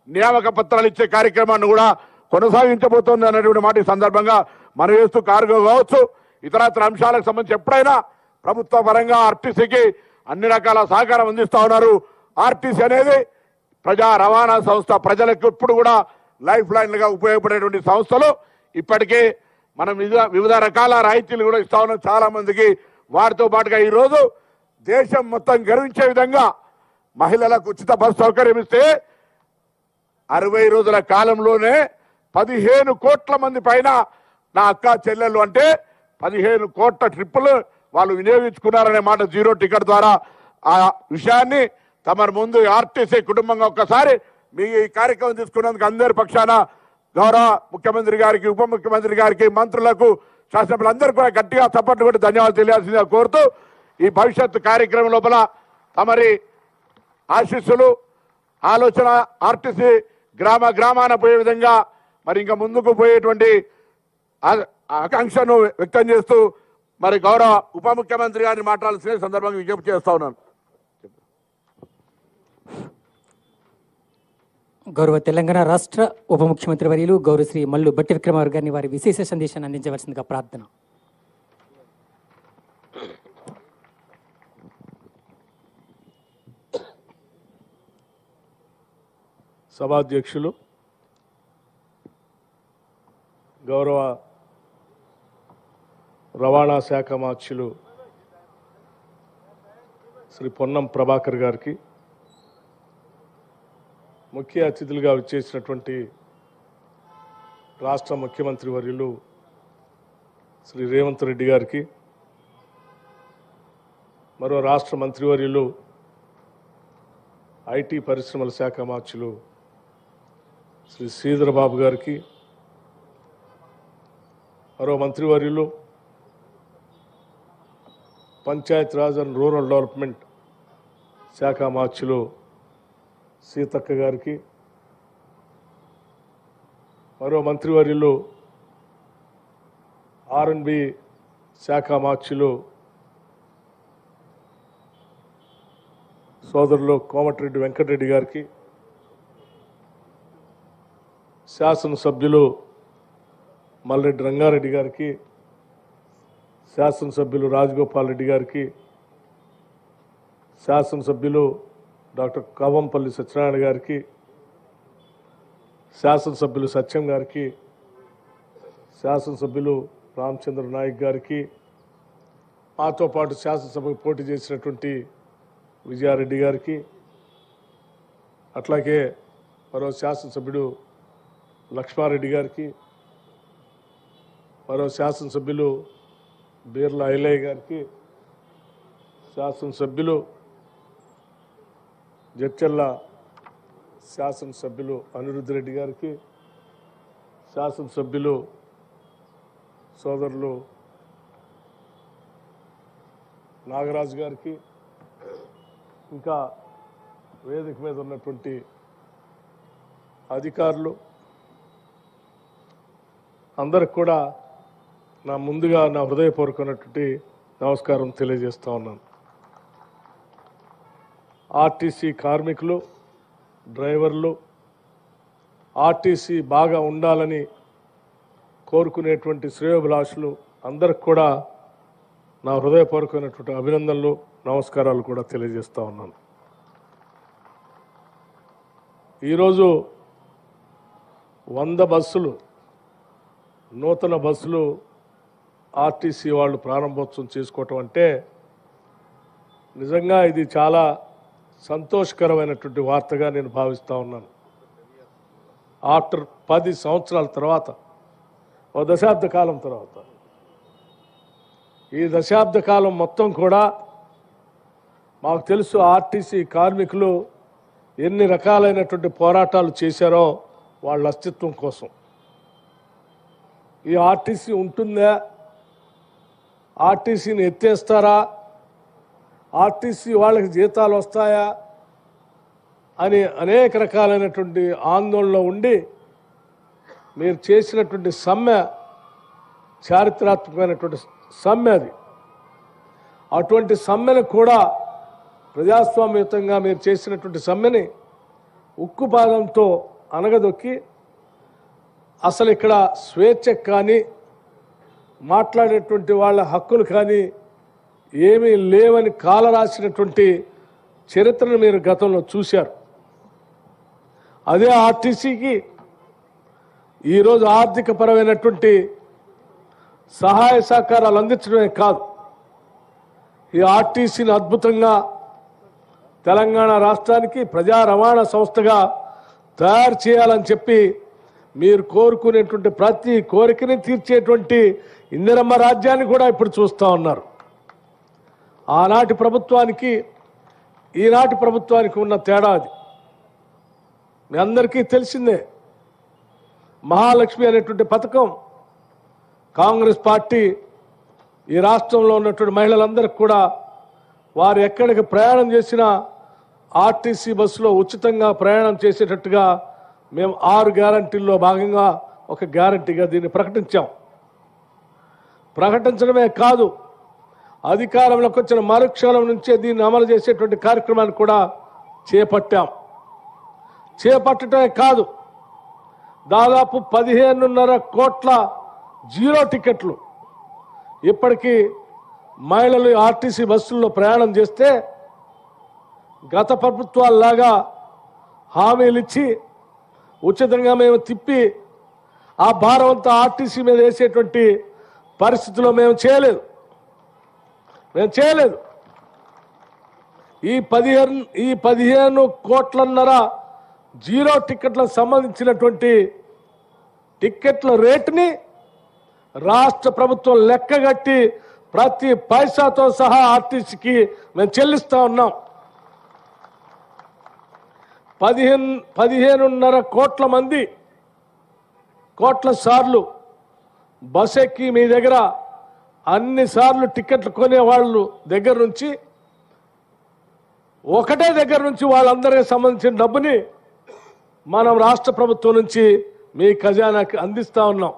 నియామక పత్రాలు ఇచ్చే కార్యక్రమాన్ని కూడా కొనసాగించబోతోంది అనేటువంటి మాట ఈ సందర్భంగా మనం చేస్తూ కార్గో కావచ్చు, ఇతరత్ర అంశాలకు సంబంధించి ఎప్పుడైనా ప్రభుత్వ పరంగా ఆర్టీసీకి అన్ని రకాల సహకారం అందిస్తా ఉన్నారు. ఆర్టీసీ అనేది ప్రజా రవాణా సంస్థ, ప్రజలకు ఎప్పుడు కూడా లైఫ్ లైన్లుగా ఉపయోగపడేటువంటి సంస్థలు. ఇప్పటికే మనం వివిధ రకాల రాయితీలు కూడా ఇస్తా ఉన్నాం చాలా మందికి. వాటితో పాటుగా ఈరోజు దేశం మొత్తం గర్వించే విధంగా మహిళలకు ఉచిత బస్సు సౌకర్యం ఇస్తే 60 రోజుల కాలంలోనే 15 కోట్ల మంది పైన నా అక్క చెల్లెళ్ళు అంటే 15 కోట్ల ట్రిప్పులు వాళ్ళు వినియోగించుకున్నారనే మాట జీరో టికెట్ ద్వారా. ఆ విషయాన్ని తమ ముందు ఆర్టీసీ కుటుంబంగా ఒక్కసారి మీ ఈ కార్యక్రమం తీసుకున్నందుకు అందరి పక్షాన గౌరవ ముఖ్యమంత్రి గారికి, ఉప ముఖ్యమంత్రి గారికి, మంత్రులకు, శాసనసభ్యులందరూ కూడా గట్టిగా చప్పట్లు కొట్టి ధన్యవాదాలు తెలియాల్సిందిగా కోరుతూ ఈ భవిష్యత్తు కార్యక్రమం లోపల తమరి ఆశీస్సులు, ఆలోచన ఆర్టీసీ గ్రామ గ్రామాన పోయే విధంగా మరి ఇంకా ముందుకు పోయేటువంటి ఆకాంక్షను వ్యక్తం చేస్తూ మరి గౌరవ ఉప ముఖ్యమంత్రి గారిని మాట్లాడాల్సిన సందర్భంగా విజ్ఞప్తి చేస్తా ఉన్నాను. గౌరవ తెలంగాణ రాష్ట్ర ఉప ముఖ్యమంత్రి వర్యులు గౌరవ శ్రీ మల్లు భట్టి విక్రమార్క గారిని వారి విశేష సందేశాన్ని అందించవలసిందిగా ప్రార్థన. సభాధ్యక్షులు, గౌరవ రవాణా శాఖ మార్చులు శ్రీ పొన్నం ప్రభాకర్ గారికి, ముఖ్య అతిథులుగా విచ్చేసినటువంటి రాష్ట్ర ముఖ్యమంత్రి వర్యులు శ్రీ రేవంత్ రెడ్డి గారికి, మరో రాష్ట్ర మంత్రివర్యులు ఐటీ పరిశ్రమల శాఖ మార్చులు శ్రీ శ్రీధరబాబు గారికి, మరో మంత్రివర్యులు Panchayat Raj and rural development శాఖ మార్చులు సీతక్క గారికి, మరో మంత్రివర్యులు ఆర్ఎండ్బి శాఖ మార్చులు సోదరులు కోమటిరెడ్డి వెంకటరెడ్డి గారికి, శాసనసభ్యులు మల్రెడ్డి రంగారెడ్డి గారికి, శాసనసభ్యులు రాజగోపాల్ రెడ్డి గారికి, శాసనసభ్యులు డాక్టర్ కవంపల్లి సత్యనారాయణ గారికి, శాసనసభ్యులు సత్యం గారికి, శాసనసభ్యులు రామచంద్ర నాయక్ గారికి, మాతో పాటు శాసనసభకు పోటీ చేసినటువంటి విజయారెడ్డి గారికి, అట్లాగే మరో శాసనసభ్యుడు లక్ష్మారెడ్డి గారికి, మరో శాసనసభ్యులు బీర్ల ఐలయ్య గారికి, శాసనసభ్యులు జడ్చర్ల శాసనసభ్యులు అనిరుద్ధ్ రెడ్డి గారికి, శాసనసభ్యులు సోదరులు నాగరాజు గారికి, ఇంకా వేదిక మీద ఉన్నటువంటి అధికారులు అందరికి కూడా ముందుగా నా హృదయపూర్వకమైనటువంటి నమస్కారం తెలియజేస్తా ఉన్నాను. ఆర్టీసీ కార్మికులు, డ్రైవర్లు ఆర్టీసీ బాగా ఉండాలని కోరుకునేటువంటి శ్రేయోభిలాషులు అందరికి కూడా నా హృదయపూర్వకమైనటువంటి అభినందనలు, నమస్కారాలు కూడా తెలియజేస్తా ఉన్నాను. ఈరోజు 100 బస్సులు, నూతన బస్సులు ఆర్టీసీ వాళ్ళు ప్రారంభోత్సవం చేసుకోవటం అంటే నిజంగా ఇది చాలా సంతోషకరమైనటువంటి వార్తగా నేను భావిస్తూ ఉన్నాను. ఆఫ్టర్ 10 సంవత్సరాల తర్వాత, ఓ దశాబ్ద కాలం తర్వాత, ఈ దశాబ్ద కాలం మొత్తం కూడా మాకు తెలుసు ఆర్టీసీ కార్మికులు ఎన్ని రకాలైనటువంటి పోరాటాలు చేశారో వాళ్ళ అస్తిత్వం కోసం. ఈ ఆర్టీసీ ఉంటుందా, ఆర్టీసీని ఎత్తేస్తారా, ఆర్టీసీ వాళ్ళకి జీతాలు వస్తాయా అని అనేక రకాలైనటువంటి ఆందోళనలో ఉండి మీరు చేసినటువంటి సమ్మె చారిత్రాత్మకమైనటువంటి సమ్మె అది. అటువంటి సమ్మెను కూడా ప్రజాస్వామ్యయుతంగా మీరు చేసినటువంటి సమ్మెని ఉక్కుపాదంతో అనగదొక్కి అసలు ఇక్కడ స్వేచ్ఛ కానీ మాట్లాడేటువంటి వాళ్ళ హక్కులు కానీ ఏమీ లేవని కాలరాసినటువంటి చరిత్రను మీరు గతంలో చూశారు. అదే ఆర్టీసీకి ఈరోజు ఆర్థిక పరమైనటువంటి సహాయ సహకారాలు అందించడమే కాదు, ఈ ఆర్టీసీని అద్భుతంగా తెలంగాణ రాష్ట్రానికి ప్రజా రవాణా సంస్థగా తయారు చేయాలని చెప్పి మీరు కోరుకునేటువంటి ప్రతి కోరికని తీర్చేటువంటి ఇందిరమ్మ రాజ్యాన్ని కూడా ఇప్పుడు చూస్తూ ఉన్నారు. ఆనాటి ప్రభుత్వానికి ఈనాటి ప్రభుత్వానికి ఉన్న తేడా అది మీ అందరికీ తెలిసిందే. మహాలక్ష్మి అనేటువంటి పథకం కాంగ్రెస్ పార్టీ ఈ రాష్ట్రంలో ఉన్నటువంటి మహిళలందరికీ కూడా వారు ఎక్కడికి ప్రయాణం చేసినా ఆర్టీసీ బస్సులో ఉచితంగా ప్రయాణం చేసేటట్టుగా మేము 6 గ్యారంటీల్లో భాగంగా ఒక గ్యారంటీగా దీన్ని ప్రకటించాం. ప్రకటించడమే కాదు, అధికారంలోకి వచ్చిన మరుక్షణం నుంచే దీన్ని అమలు చేసేటువంటి కార్యక్రమాన్ని కూడా చేపట్టాం. చేపట్టడమే కాదు, దాదాపు 15.5 కోట్ల జీరో టికెట్లు ఇప్పటికీ మహిళలు ఆర్టీసీ బస్సుల్లో ప్రయాణం చేస్తే గత ప్రభుత్వాల్లాగా హామీలు ఇచ్చి ఉచితంగా మేము తిప్పి ఆ భారం అంతా ఆర్టీసీ మీద వేసేటువంటి పరిస్థితిలో మేము చేయలేదు. ఈ 15 కోట్లన్నర జీరో టికెట్లకు సంబంధించినటువంటి టికెట్ల రేటుని రాష్ట్ర ప్రభుత్వం లెక్కగట్టి ప్రతి పైసాతో సహా ఆర్టీసీకి మేము చెల్లిస్తా ఉన్నాం. 15.5 కోట్ల సార్లు బస్ ఎక్కి మీ దగ్గర అన్ని సార్లు టికెట్లు కొనే వాళ్ళు దగ్గర నుంచి ఒకటే దగ్గర నుంచి వాళ్ళందరికీ సంబంధించిన డబ్బుని మనం రాష్ట్ర ప్రభుత్వం నుంచి మీ ఖజానాకి అందిస్తా ఉన్నాం.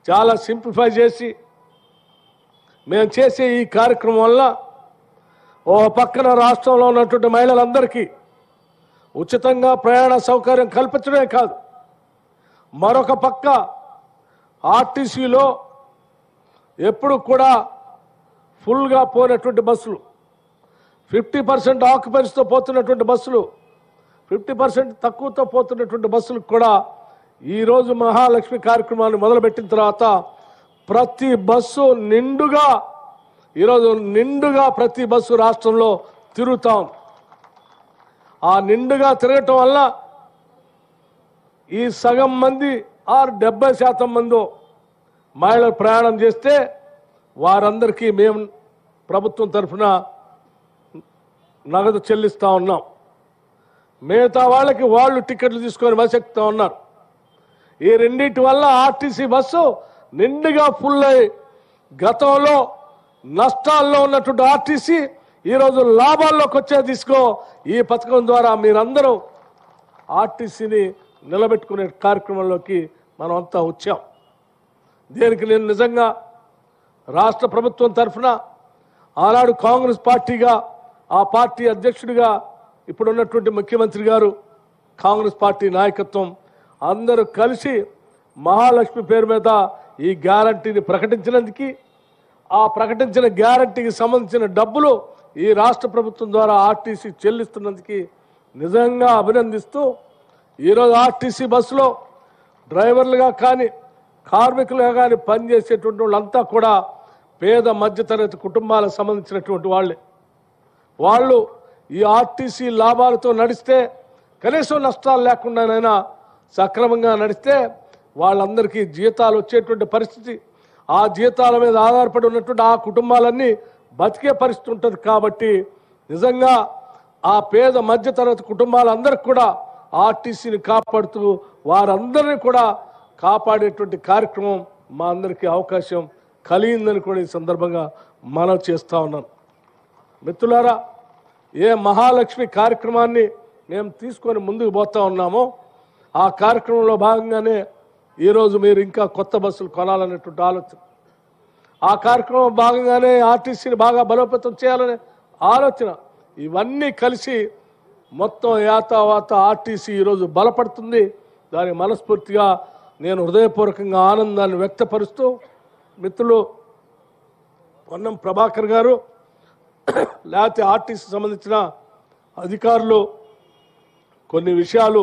చాలా సింప్లిఫై చేసి మేము చేసే ఈ కార్యక్రమం వల్ల ఓ పక్కన రాష్ట్రంలో ఉన్నటువంటి మహిళలందరికీ ఉచితంగా ప్రయాణ సౌకర్యం కల్పించడమే కాదు, మరొక పక్క ఆర్టీసీలో ఎప్పుడు కూడా ఫుల్గా పోయినటువంటి బస్సులు, 50% ఆక్యుపెన్సీతో పోతున్నటువంటి బస్సులు, 50% తక్కువతో పోతున్నటువంటి బస్సులకు కూడా ఈరోజు మహాలక్ష్మి కార్యక్రమాన్ని మొదలుపెట్టిన తర్వాత ప్రతి బస్సు నిండుగా ఈరోజు ప్రతి బస్సు రాష్ట్రంలో తిరుగుతాం. ఆ నిండుగా తిరగటం వల్ల ఈ సగం మంది 70% మంది మహిళలు ప్రయాణం చేస్తే వారందరికీ మేము ప్రభుత్వం తరఫున నగదు చెల్లిస్తూ ఉన్నాం. మిగతా వాళ్ళకి వాళ్ళు టికెట్లు తీసుకొని బస్ ఎక్కుతూ ఉన్నారు. ఈ రెండింటి వల్ల ఆర్టీసీ బస్సు నిండుగా ఫుల్ అయి గతంలో నష్టాల్లో ఉన్నటువంటి ఆర్టీసీ ఈరోజు లాభాల్లోకి వచ్చే తీసుకో ఈ పథకం ద్వారా మీరందరూ ఆర్టీసీని నిలబెట్టుకునే కార్యక్రమంలోకి మనం అంతా వచ్చాం. దీనికి నేను నిజంగా రాష్ట్ర ప్రభుత్వం తరఫున ఆనాడు కాంగ్రెస్ పార్టీగా ఆ పార్టీ అధ్యక్షుడిగా ఇప్పుడున్నటువంటి ముఖ్యమంత్రి గారు కాంగ్రెస్ పార్టీ నాయకత్వం అందరూ కలిసి మహాలక్ష్మి పేరు మీద ఈ గ్యారంటీని ప్రకటించినందుకు ఆ ప్రకటించిన గ్యారంటీకి సంబంధించిన డబ్బులు ఈ రాష్ట్ర ప్రభుత్వం ద్వారా ఆర్టీసీ చెల్లిస్తున్నందుకు నిజంగా అభినందిస్తూ ఈరోజు ఆర్టీసీ బస్సులో డ్రైవర్లుగా కానీ కార్మికులుగా కానీ పనిచేసేటువంటి వాళ్ళంతా కూడా పేద మధ్యతరగతి కుటుంబాలకు సంబంధించినటువంటి వాళ్ళే. వాళ్ళు ఈ ఆర్టీసీ లాభాలతో నడిస్తే కనీసం నష్టాలు లేకుండానైనా సక్రమంగా నడిస్తే వాళ్ళందరికీ జీతాలు వచ్చేటువంటి పరిస్థితి, ఆ జీతాల మీద ఆధారపడి ఉన్నటువంటి ఆ కుటుంబాలన్నీ బతికే పరిస్థితి ఉంటుంది. కాబట్టి నిజంగా ఆ పేద మధ్యతరగతి కుటుంబాలందరికీ కూడా ఆర్టీసీని కాపాడుతూ వారందరినీ కూడా కాపాడేటువంటి కార్యక్రమం మా అందరికీ అవకాశం కలిగిందని కూడా ఈ సందర్భంగా మనం చేస్తూ ఉన్నాను. మిత్రులారా, ఏ మహాలక్ష్మి కార్యక్రమాన్ని మేము తీసుకొని ముందుకు పోతా ఉన్నామో ఆ కార్యక్రమంలో భాగంగానే ఈరోజు మీరు ఇంకా కొత్త బస్సులు కొనాలనేటువంటి ఆలోచన, ఆ కార్యక్రమం భాగంగానే ఆర్టీసీని బాగా బలోపేతం చేయాలనే ఆలోచన, ఇవన్నీ కలిసి మొత్తం యాతావాత ఆర్టీసీ ఈరోజు బలపడుతుంది. దాని మనస్ఫూర్తిగా నేను హృదయపూర్వకంగా ఆనందాన్ని వ్యక్తపరుస్తూ మిత్రులు పొన్నం ప్రభాకర్ గారు లేకపోతే ఆర్టీసీ సంబంధించిన అధికారులు కొన్ని విషయాలు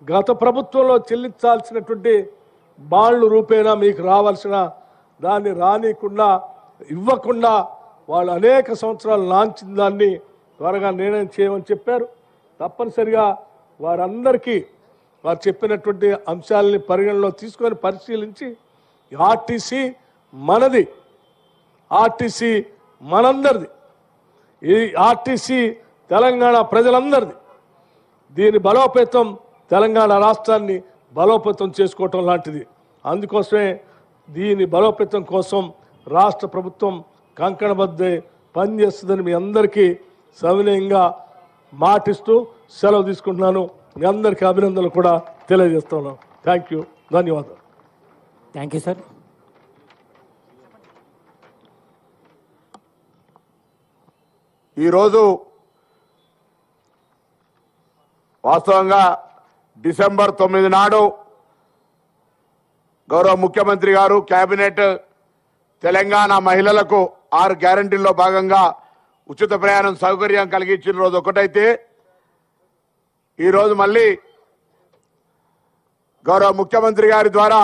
గత ప్రభుత్వంలో చెల్లించాల్సినటువంటి బాండ్లు రూపేణా మీకు రావాల్సిన దాన్ని రానికుండా ఇవ్వకుండా వాళ్ళు అనేక సంవత్సరాలు లాంచిన దాన్ని త్వరగా నిర్ణయం చేయమని చెప్పారు. తప్పనిసరిగా వారందరికీ వారు చెప్పినటువంటి అంశాలని పరిగణలో తీసుకొని పరిశీలించి ఆర్టీసీ మనది, ఆర్టీసీ మనందరిది, ఈ ఆర్టీసీ తెలంగాణ ప్రజలందరిది. దీని బలోపేతం తెలంగాణ రాష్ట్రాన్ని బలోపేతం చేసుకోవటం లాంటిది. అందుకోసమే దీని బలోపేతం కోసం రాష్ట్ర ప్రభుత్వం కంకణబద్ధై పనిచేస్తుందని మీ అందరికీ సవినయంగా మాటిస్తూ సెలవు తీసుకుంటున్నాను. మీ అందరికీ అభినందనలు కూడా తెలియజేస్తున్నాను. థ్యాంక్ యూ, ధన్యవాదాలు. Thank you sir. ఈరోజు వాస్తవంగా డిసెంబర్ 9 నాడు గౌరవ ముఖ్యమంత్రి గారు కేబినెట్ తెలంగాణ మహిళలకు 6 గ్యారంటీల్లో భాగంగా ఉచిత ప్రయాణం సౌకర్యం కలిగించిన రోజు ఒకటైతే, ఈరోజు మళ్ళీ గౌరవ ముఖ్యమంత్రి గారి ద్వారా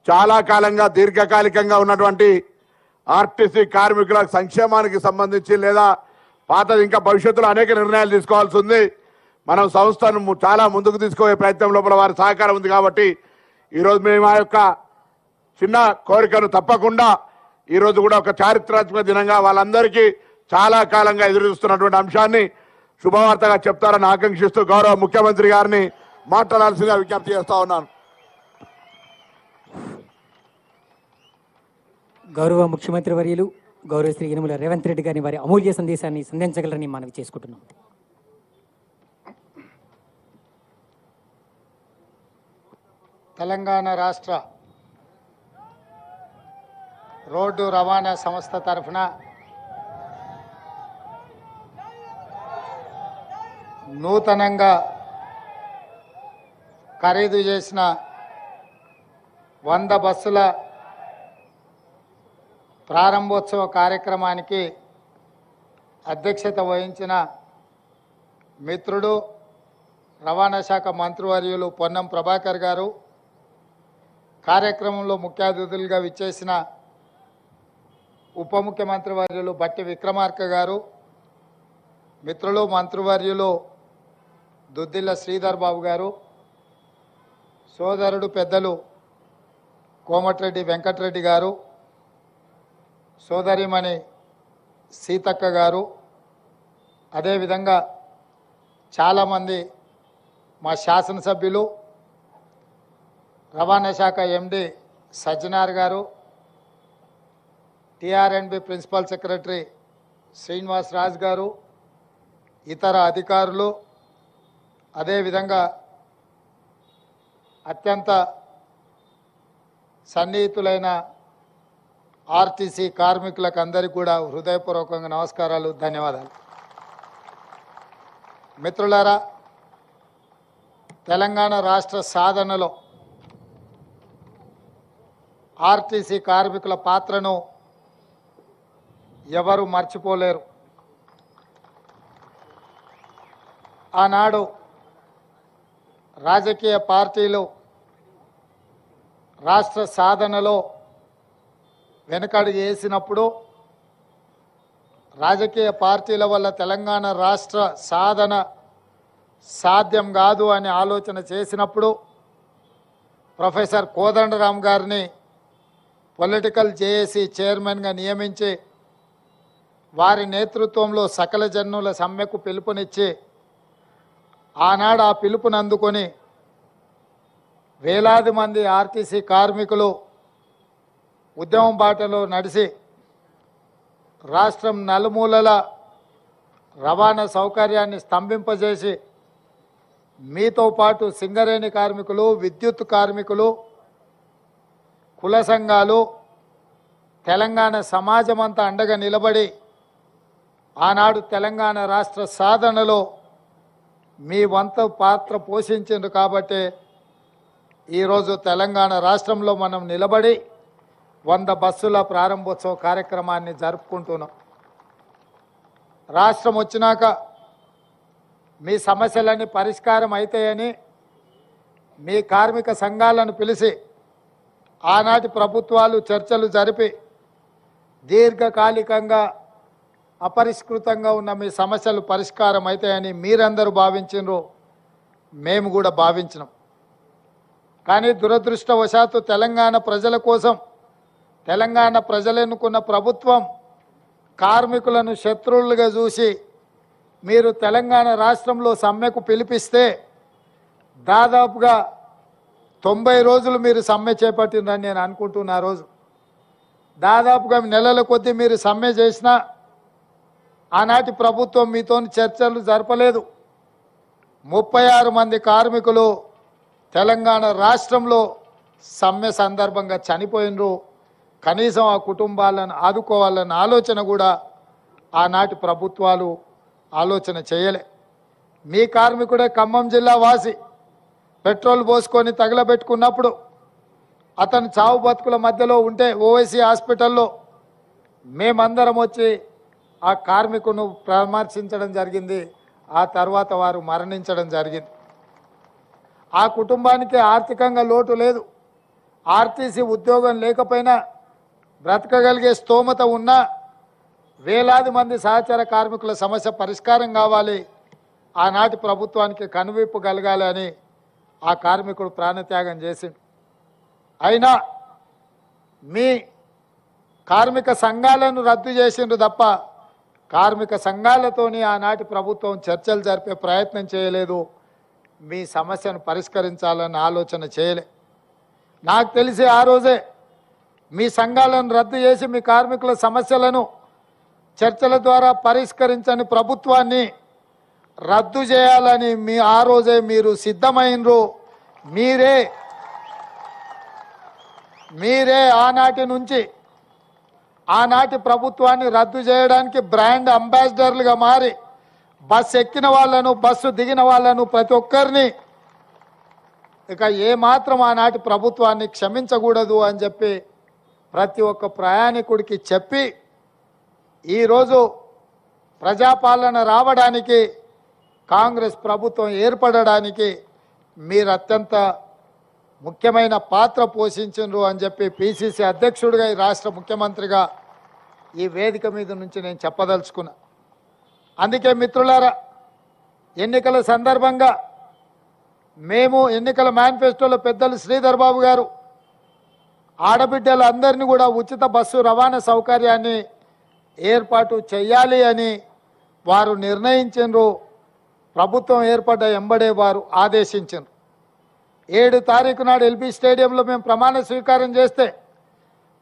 చాలా కాలంగా దీర్ఘకాలికంగా ఉన్నటువంటి ఆర్టీసీ కార్మికుల సంక్షేమానికి సంబంధించి లేదా పాతది ఇంకా భవిష్యత్తులో అనేక నిర్ణయాలు తీసుకోవాల్సి ఉంది. మనం సంస్థను చాలా ముందుకు తీసుకుపోయే ప్రయత్నం లోపల వారి సహకారం ఉంది. కాబట్టి ఈరోజు మేము ఆ యొక్క చిన్న కోరికను తప్పకుండా ఈరోజు కూడా ఒక చారిత్రాత్మక దినంగా వాళ్ళందరికీ చాలా కాలంగా ఎదురు చూస్తున్నటువంటి అంశాన్ని శుభవార్తగా చెప్తారని ఆకాంక్షిస్తూ గౌరవ ముఖ్యమంత్రి గారిని మాట్లాడాల్సిందిగా విజ్ఞప్తి చేస్తా ఉన్నాను. గౌరవ ముఖ్యమంత్రి వర్యులు గౌరవ శ్రీ యనమల రేవంత్ రెడ్డి గారిని వారి అమూల్య సందేశాన్ని సంధించగలరని మనవి చేసుకుంటున్నాం. తెలంగాణ రాష్ట్ర రోడ్డు రవాణా సంస్థ తరఫున నూతనంగా ఖరీదు చేసిన 100 బస్సుల ప్రారంభోత్సవ కార్యక్రమానికి అధ్యక్షత వహించిన మిత్రుడు రవాణా శాఖ మంత్రివర్యులు పొన్నం ప్రభాకర్ గారు, కార్యక్రమంలో ముఖ్య అతిథులుగా విచ్చేసిన ఉప ముఖ్యమంత్రి వర్యులు బట్టి విక్రమార్క గారు, మిత్రులు మంత్రివర్యులు దుద్దిల్ల శ్రీధర్ బాబు గారు, సోదరుడు పెద్దలు కోమటిరెడ్డి వెంకటరెడ్డి గారు, సోదరిమణి సీతక్క గారు, అదేవిధంగా చాలామంది మా శాసనసభ్యులు, రవాణా శాఖ ఎండి సజ్జనార్ గారు, టిఆర్ఎన్బి ప్రిన్సిపల్ సెక్రటరీ శ్రీనివాస్ రాజ్ గారు, ఇతర అధికారులు, అదేవిధంగా అత్యంత సన్నిహితులైన ఆర్టీసీ కార్మికులకు అందరికీ కూడా హృదయపూర్వకంగా నమస్కారాలు, ధన్యవాదాలు. మిత్రులారా, తెలంగాణ రాష్ట్ర సాధనలో ఆర్టీసీ కార్మికుల పాత్రను ఎవరు మర్చిపోలేరు. ఆనాడు రాజకీయ పార్టీలు రాష్ట్ర సాధనలో వెనుకడుగు వేసినప్పుడు, రాజకీయ పార్టీల వల్ల తెలంగాణ రాష్ట్ర సాధన సాధ్యం కాదు అని ఆలోచన చేసినప్పుడు ప్రొఫెసర్ కోదండరామ్ గారిని పొలిటికల్ జేఏసీ చైర్మన్గా నియమించి వారి నేతృత్వంలో సకల జనుల సమ్మెకు పిలుపునిచ్చి ఆనాడు ఆ పిలుపుని అందుకొని వేలాది మంది ఆర్టీసీ కార్మికులు ఉద్యమం బాటలో నడిచి రాష్ట్రం నలుమూలల రవాణా సౌకర్యాన్ని స్తంభింపజేసి మీతో పాటు సింగరేణి కార్మికులు, విద్యుత్ కార్మికులు, కుల సంఘాలు, తెలంగాణ సమాజమంతా అండగా నిలబడి ఆనాడు తెలంగాణ రాష్ట్ర సాధనలో మీ వంతు పాత్ర పోషించిండ్రు. కాబట్టి ఈరోజు తెలంగాణ రాష్ట్రంలో మనం నిలబడి 100 బస్సుల ప్రారంభోత్సవ కార్యక్రమాన్ని జరుపుకుంటున్నాం. రాష్ట్రం వచ్చినాక మీ సమస్యలన్నీ పరిష్కారం అవుతాయని మీ కార్మిక సంఘాలను పిలిచి ఆనాటి ప్రభుత్వాలు చర్చలు జరిపి దీర్ఘకాలికంగా అపరిష్కృతంగా ఉన్న మీ సమస్యలు పరిష్కారం అవుతాయని మీరందరూ భావించినరు, మేము కూడా భావించినాం. కానీ దురదృష్టవశాత్తు తెలంగాణ ప్రజల కోసం తెలంగాణ ప్రజలు ఎన్నుకున్న ప్రభుత్వం కార్మికులను శత్రువులుగా చూసి మీరు తెలంగాణ రాష్ట్రంలో సమ్మెకు పిలిపిస్తే దాదాపుగా 90 రోజులు మీరు సమ్మె చేపట్టిందని నేను అనుకుంటున్నా. రోజు దాదాపుగా నెలల కొద్దీ మీరు సమ్మె చేసినా ఆనాటి ప్రభుత్వం మీతో చర్చలు జరపలేదు. 36 మంది కార్మికులు తెలంగాణ రాష్ట్రంలో సమ్మె సందర్భంగా చనిపోయినరు. కనీసం ఆ కుటుంబాలను ఆదుకోవాలన్న ఆలోచన కూడా ఆనాటి ప్రభుత్వాలు ఆలోచన చేయలే. మీ కార్మికుడే ఖమ్మం జిల్లా వాసి పెట్రోల్ పోసుకొని తగలబెట్టుకున్నప్పుడు అతను చావు బతుకుల మధ్యలో ఉంటే ఓవైసీ హాస్పిటల్లో మేమందరం వచ్చి ఆ కార్మికును పరామర్శించడం జరిగింది. ఆ తర్వాత వారు మరణించడం జరిగింది. ఆ కుటుంబానికి ఆర్థికంగా లోటు లేదు. ఆర్టీసీ ఉద్యోగం లేకపోయినా బ్రతకగలిగే స్తోమత ఉన్నా వేలాది మంది సహచర కార్మికుల సమస్య పరిష్కారం కావాలి, ఆనాటి ప్రభుత్వానికి కనువిప్పు కలగాలి అని ఆ కార్మికుడు ప్రాణత్యాగం చేసిండు. అయినా మీ కార్మిక సంఘాలను రద్దు చేసిండ్రు తప్ప కార్మిక సంఘాలతోని ఆనాటి ప్రభుత్వం చర్చలు జరిపే ప్రయత్నం చేయలేదు. మీ సమస్యను పరిష్కరించాలన్న ఆలోచన చేయలే. నాకు తెలిసి ఆ రోజే మీ సంఘాలను రద్దు చేసి మీ కార్మికుల సమస్యలను చర్చల ద్వారా పరిష్కరించని ప్రభుత్వాన్ని రద్దు చేయాలని ఆ రోజే మీరు సిద్ధమైనరు. మీరే ఆనాటి నుంచి ఆనాటి ప్రభుత్వాన్ని రద్దు చేయడానికి బ్రాండ్ అంబాసిడర్లుగా మారి బస్సు ఎక్కిన వాళ్ళను, బస్సు దిగిన వాళ్ళను ప్రతి ఒక్కరిని ఇక ఏమాత్రం ఆనాటి ప్రభుత్వాన్ని క్షమించకూడదు అని చెప్పి ప్రతి ఒక్క ప్రయాణికుడికి చెప్పి ఈరోజు ప్రజాపాలన రావడానికి, కాంగ్రెస్ ప్రభుత్వం ఏర్పడడానికి మీరు అత్యంత ముఖ్యమైన పాత్ర పోషించరు అని చెప్పి పిసిసి అధ్యక్షుడిగా ఈ రాష్ట్ర ముఖ్యమంత్రిగా ఈ వేదిక మీద నుంచి నేను చెప్పదలుచుకున్నా. అందుకే మిత్రులారా, ఎన్నికల సందర్భంగా మేము ఎన్నికల మేనిఫెస్టోలో పెద్దలు శ్రీధర్ బాబు గారు ఆడబిడ్డలందరినీ కూడా ఉచిత బస్సు రవాణా సౌకర్యాన్ని ఏర్పాటు చేయాలి అని వారు నిర్ణయించారు. ప్రభుత్వం ఏర్పడ్డ ఎంబడే వారు ఆదేశించారు. 7 తారీఖు నాడు ఎల్బీ స్టేడియంలో మేము ప్రమాణ స్వీకారం చేస్తే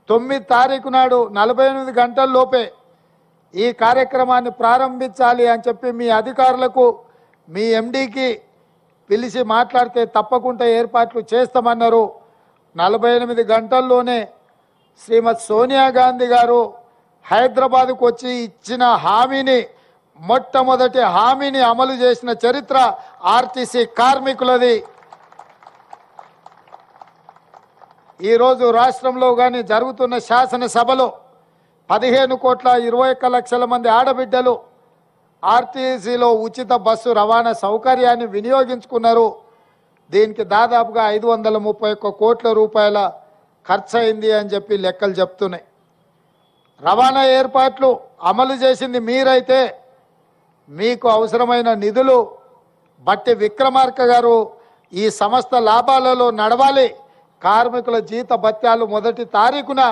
9 తారీఖు నాడు 48 గంటల్లోపే ఈ కార్యక్రమాన్ని ప్రారంభించాలి అని చెప్పి మీ అధికారులకు మీ ఎండీకి పిలిచి మాట్లాడితే తప్పకుండా ఏర్పాట్లు చేస్తామన్నారు. 48 గంటల్లోనే శ్రీమతి సోనియా గాంధీ గారు హైదరాబాద్కు వచ్చి ఇచ్చిన హామీని, మొట్టమొదటి హామీని అమలు చేసిన చరిత్ర ఆర్టీసీ కార్మికులది. ఈరోజు రాష్ట్రంలో కానీ జరుగుతున్న శాసనసభలో 15,21,00,000 మంది ఆడబిడ్డలు ఆర్టీసీలో ఉచిత బస్సు రవాణా సౌకర్యాన్ని వినియోగించుకున్నారు. దీనికి దాదాపుగా 531 కోట్ల రూపాయల ఖర్చు అయింది అని చెప్పి లెక్కలు చెప్తున్నాయి. రవాణా ఏర్పాట్లు అమలు చేసింది మీరైతే మీకు అవసరమైన నిధులు బట్టి విక్రమార్క గారు ఈ సంస్థ లాభాలలో నడవాలి, కార్మికుల జీత భత్యాలు 1 తారీఖున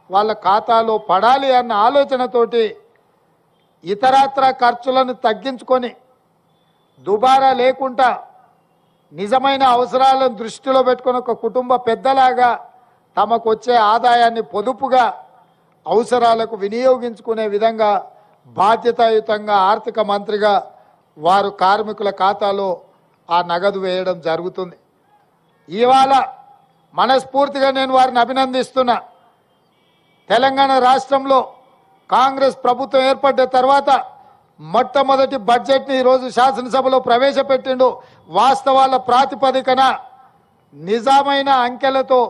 వాళ్ళ ఖాతాలో పడాలి అన్న ఆలోచనతోటి ఇతరత్ర ఖర్చులను తగ్గించుకొని దుబారా లేకుండా నిజమైన అవసరాలను దృష్టిలో పెట్టుకొని ఒక కుటుంబ పెద్దలాగా తమకు వచ్చే ఆదాయాన్ని పొదుపుగా అవసరాలకు వినియోగించుకునే విధంగా బాధ్యతాయుతంగా ఆర్థిక మంత్రిగా వారు కార్మికుల ఖాతాలో ఆ నగదు వేయడం జరుగుతుంది. ఇవాళ మనస్ఫూర్తిగా నేను వారిని అభినందిస్తున్నా. తెలంగాణ రాష్ట్రంలో కాంగ్రెస్ ప్రభుత్వం ఏర్పడ్డ తర్వాత మొట్టమొదటి బడ్జెట్ని ఈరోజు శాసనసభలో ప్రవేశపెట్టిండు. వాస్తవాల ప్రాతిపదికన నిజమైన అంకెలతో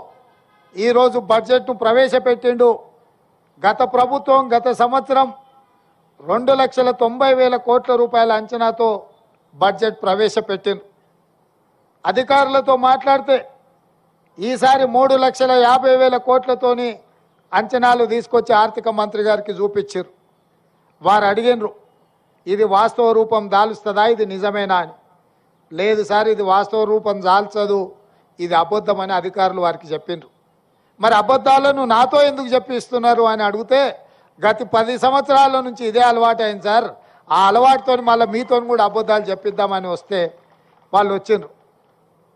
ఈరోజు బడ్జెట్ను ప్రవేశపెట్టిండు. గత ప్రభుత్వం గత సంవత్సరం 2,90,000 కోట్ల రూపాయల అంచనాతో బడ్జెట్ ప్రవేశపెట్టింది. అధికారులతో మాట్లాడితే ఈసారి 3,50,000 కోట్లతోని అంచనాలు తీసుకొచ్చి ఆర్థిక మంత్రి గారికి చూపించారు. వారు అడిగినరు, ఇది వాస్తవ రూపం దాలుస్తుందా, ఇది నిజమేనా అని. లేదు సార్, ఇది వాస్తవ రూపం దాల్చదు, ఇది అబద్ధమని అధికారులు వారికి చెప్పిండ్రు. మరి అబద్ధాలను నాతో ఎందుకు చెప్పిస్తున్నారు అని అడిగితే, గత 10 సంవత్సరాల నుంచి ఇదే అలవాటు అయింది సార్, ఆ అలవాటుతో మళ్ళీ మీతో కూడా అబద్ధాలు చెప్పిద్దామని వస్తే వాళ్ళు వచ్చిండ్రు.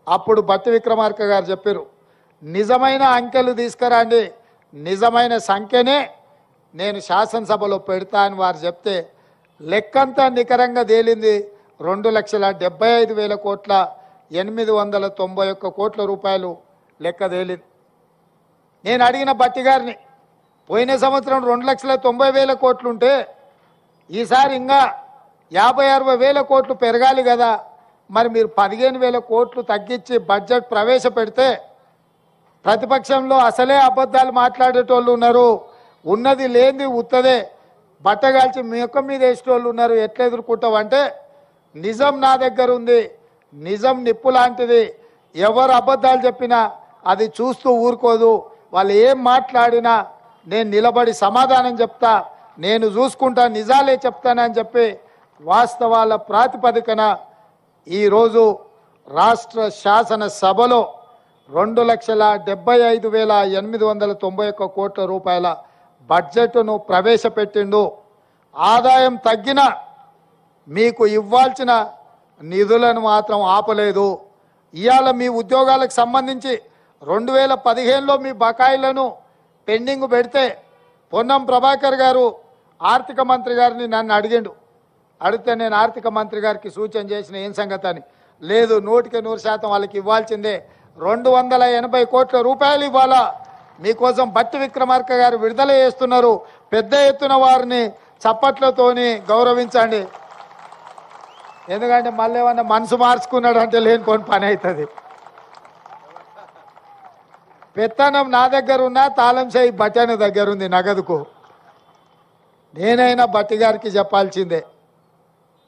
అప్పుడు బట్టి విక్రమార్క గారు చెప్పారు, నిజమైన అంకెలు తీసుకురండి, నిజమైన సంఖ్యనే నేను శాసనసభలో పెడతా అని వారు చెప్తే లెక్కంతా నికరంగా తేలింది. 2,75,000 కోట్ల 891 కోట్ల రూపాయలు లెక్క తేలింది. నేను అడిగిన బట్టి గారిని, పోయిన సంవత్సరం 2,90,000 కోట్లుంటే ఈసారి ఇంకా 50,000-60,000 కోట్లు పెరగాలి కదా, మరి మీరు 15,000 కోట్లు తగ్గించి బడ్జెట్ ప్రవేశపెడితే ప్రతిపక్షంలో అసలే అబద్ధాలు మాట్లాడేటోళ్ళు ఉన్నారు, ఉన్నది లేనిది ఉత్తదే బట్టగాల్చి ముఖం మీద వేసేటోళ్ళు ఉన్నారు, ఎట్లా ఎదుర్కొంటావు అంటే, నిజం నా దగ్గర ఉంది, నిజం నిప్పు లాంటిది, ఎవరు అబద్ధాలు చెప్పినా అది చూస్తూ ఊరుకోదు, వాళ్ళు ఏం మాట్లాడినా నేను నిలబడి సమాధానం చెప్తా, నేను చూసుకుంటా, నిజాలే చెప్తానని చెప్పి వాస్తవాల ప్రాతిపదికన ఈరోజు రాష్ట్ర శాసనసభలో 2,75,891 కోట్ల రూపాయల బడ్జెట్ను ప్రవేశపెట్టిండు. ఆదాయం తగ్గిన మీకు ఇవ్వాల్సిన నిధులను మాత్రం ఆపలేదు. ఇవాళ మీ ఉద్యోగాలకు సంబంధించి 2015లో మీ బకాయిలను పెండింగ్ పెడితే పొన్నం ప్రభాకర్ గారు ఆర్థిక మంత్రి గారిని నన్ను అడిగితే నేను ఆర్థిక మంత్రి గారికి సూచన చేసిన ఏం సంగతి అని. లేదు, 100% వాళ్ళకి ఇవ్వాల్సిందే, 280 కోట్ల రూపాయలు ఇవ్వాలా, మీకోసం బట్టి విక్రమార్క గారు విడుదల చేస్తున్నారు, పెద్ద ఎత్తున వారిని చప్పట్లతోని గౌరవించండి. ఎందుకంటే మళ్ళీ ఏమన్నా మనసు మార్చుకున్నాడు అంటే లేనిపోని పని అవుతుంది. పెత్తనం నా దగ్గర ఉన్నా తాళం చేయి బట్టి అనే దగ్గర ఉంది నగదుకు, నేనైనా బట్టి గారికి చెప్పాల్సిందే.